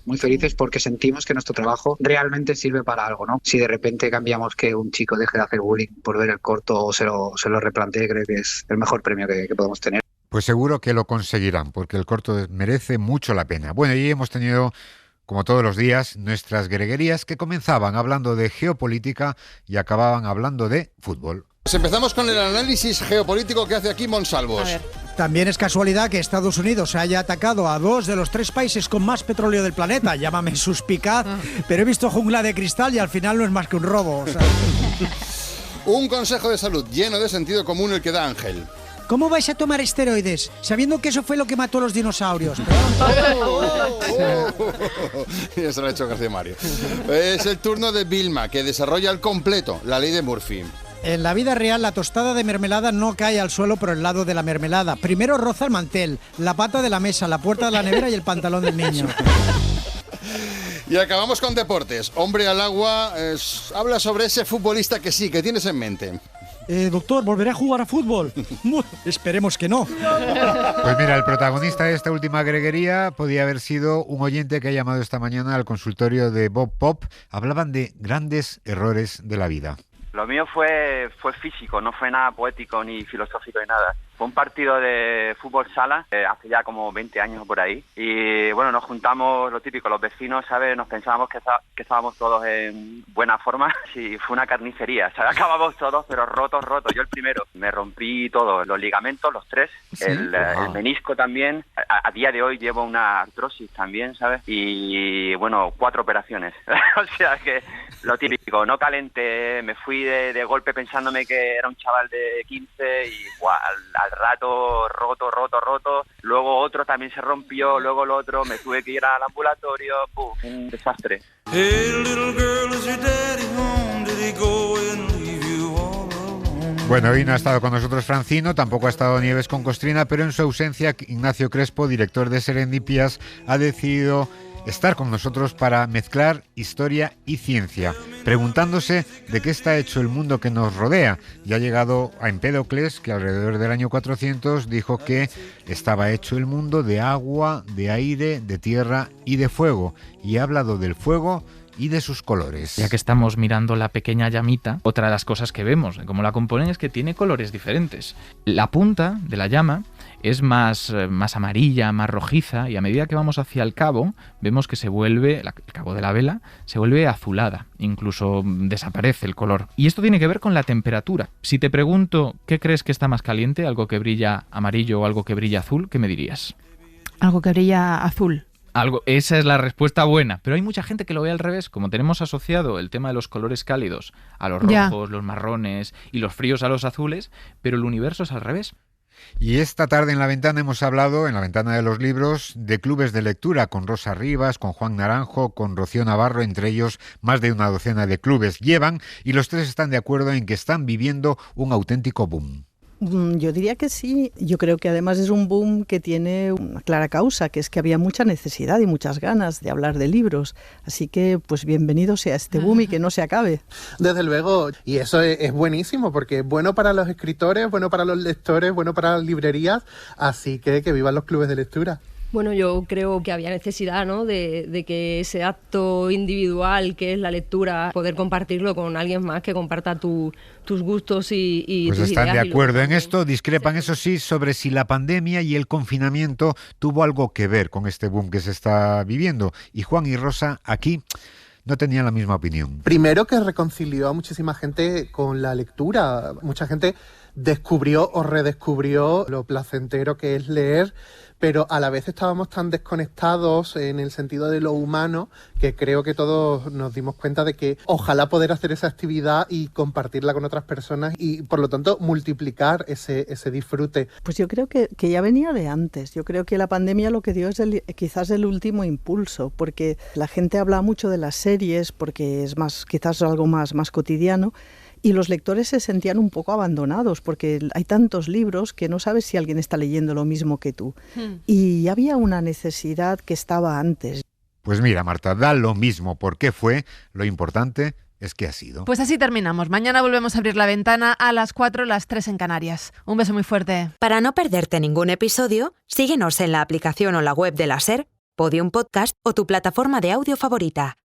porque sentimos que nuestro trabajo realmente sirve para algo, ¿no? Si de repente cambiamos que un chico deje de hacer bullying por ver el corto o se lo replantee, creo que es el mejor premio que podemos tener. Pues seguro que lo conseguirán, porque el corto merece mucho la pena. Bueno, y hemos tenido, como todos los días, nuestras greguerías que comenzaban hablando de geopolítica y acababan hablando de fútbol. Pues empezamos con el análisis geopolítico que hace aquí Monsalvos. También es casualidad que Estados Unidos haya atacado a 2 de los 3 países con más petróleo del planeta. Llámame suspicaz, pero he visto Jungla de Cristal y al final no es más que un robo. O sea. Un consejo de salud lleno de sentido común el que da Ángel. ¿Cómo vais a tomar esteroides sabiendo que eso fue lo que mató a los dinosaurios? Eso lo ha hecho García Mario. Es el turno de Vilma, que desarrolla al completo la ley de Murphy. En la vida real, la tostada de mermelada no cae al suelo por el lado de la mermelada. Primero roza el mantel, la pata de la mesa, la puerta de la nevera y el pantalón del niño. Y acabamos con deportes. Hombre al agua habla sobre ese futbolista que sí, que tienes en mente. Doctor, ¿volveré a jugar a fútbol? Esperemos que no. Pues mira, el protagonista de esta última greguería podía haber sido un oyente que ha llamado esta mañana al consultorio de Bob Pop. Hablaban de grandes errores de la vida. Lo mío fue físico, no fue nada poético ni filosófico ni nada. Fue un partido de fútbol sala hace ya como 20 años por ahí. Y bueno, nos juntamos, lo típico, los vecinos, ¿sabes? Nos pensábamos que estábamos todos en buena forma. Sí, fue una carnicería, ¿sabes? Acabamos todos, pero rotos. Yo el primero. Me rompí todos, los ligamentos, los 3, ¿sí? el menisco también. A día de hoy llevo una artrosis también, ¿sabes? Y bueno, 4 operaciones. O sea que lo típico, no calenté, me fui de golpe pensándome que era un chaval de 15 y al rato roto, luego otro también se rompió, luego el otro, me tuve que ir al ambulatorio, un desastre. Bueno, hoy no ha estado con nosotros Francino, tampoco ha estado Nieves con Costrina, pero en su ausencia Ignacio Crespo, director de Serendipias, ha decidido estar con nosotros para mezclar historia y ciencia, preguntándose de qué está hecho el mundo que nos rodea. Y ha llegado a Empédocles, que alrededor del año 400 dijo que estaba hecho el mundo de agua, de aire, de tierra y de fuego. Y ha hablado del fuego y de sus colores. Ya que estamos mirando la pequeña llamita, otra de las cosas que vemos, como la componen, es que tiene colores diferentes. La punta de la llama es más amarilla, más rojiza, y a medida que vamos hacia el cabo, vemos que se vuelve, el cabo de la vela, se vuelve azulada, incluso desaparece el color. Y esto tiene que ver con la temperatura. Si te pregunto, ¿qué crees que está más caliente? ¿Algo que brilla amarillo o algo que brilla azul? ¿Qué me dirías? Algo que brilla azul. Esa es la respuesta buena, pero hay mucha gente que lo ve al revés. Como tenemos asociado el tema de los colores cálidos a los rojos, los marrones y los fríos a los azules, pero el universo es al revés. Y esta tarde en La Ventana hemos hablado, en La Ventana de los Libros, de clubes de lectura con Rosa Rivas, con Juan Naranjo, con Rocío Navarro, entre ellos más de una docena de clubes llevan, y los tres están de acuerdo en que están viviendo un auténtico boom. Yo diría que sí. Yo creo que además es un boom que tiene una clara causa, que es que había mucha necesidad y muchas ganas de hablar de libros. Así que, pues bienvenido sea este boom y que no se acabe. Desde luego, y eso es buenísimo, porque es bueno para los escritores, bueno para los lectores, bueno para las librerías, así que vivan los clubes de lectura. Bueno, yo creo que había necesidad, ¿no?, de que ese acto individual que es la lectura, poder compartirlo con alguien más que comparta tus gustos y pues tus están ideas. de acuerdo en esto, discrepan eso sí sobre si la pandemia y el confinamiento tuvo algo que ver con este boom que se está viviendo. Y Juan y Rosa aquí no tenían la misma opinión. Primero, que reconcilió a muchísima gente con la lectura. Mucha gente descubrió o redescubrió lo placentero que es leer, pero a la vez estábamos tan desconectados en el sentido de lo humano que creo que todos nos dimos cuenta de que ojalá poder hacer esa actividad y compartirla con otras personas y por lo tanto multiplicar ese disfrute. Pues yo creo que ya venía de antes. Yo creo que la pandemia lo que dio es quizás el último impulso, porque la gente habla mucho de las series porque es quizás algo más cotidiano. Y los lectores se sentían un poco abandonados porque hay tantos libros que no sabes si alguien está leyendo lo mismo que tú. Y había una necesidad que estaba antes. Pues mira, Marta, da lo mismo por qué fue, lo importante es que ha sido. Pues así terminamos. Mañana volvemos a abrir La Ventana a las 4, las 3 en Canarias. Un beso muy fuerte. Para no perderte ningún episodio, síguenos en la aplicación o la web de la SER, Podium Podcast o tu plataforma de audio favorita.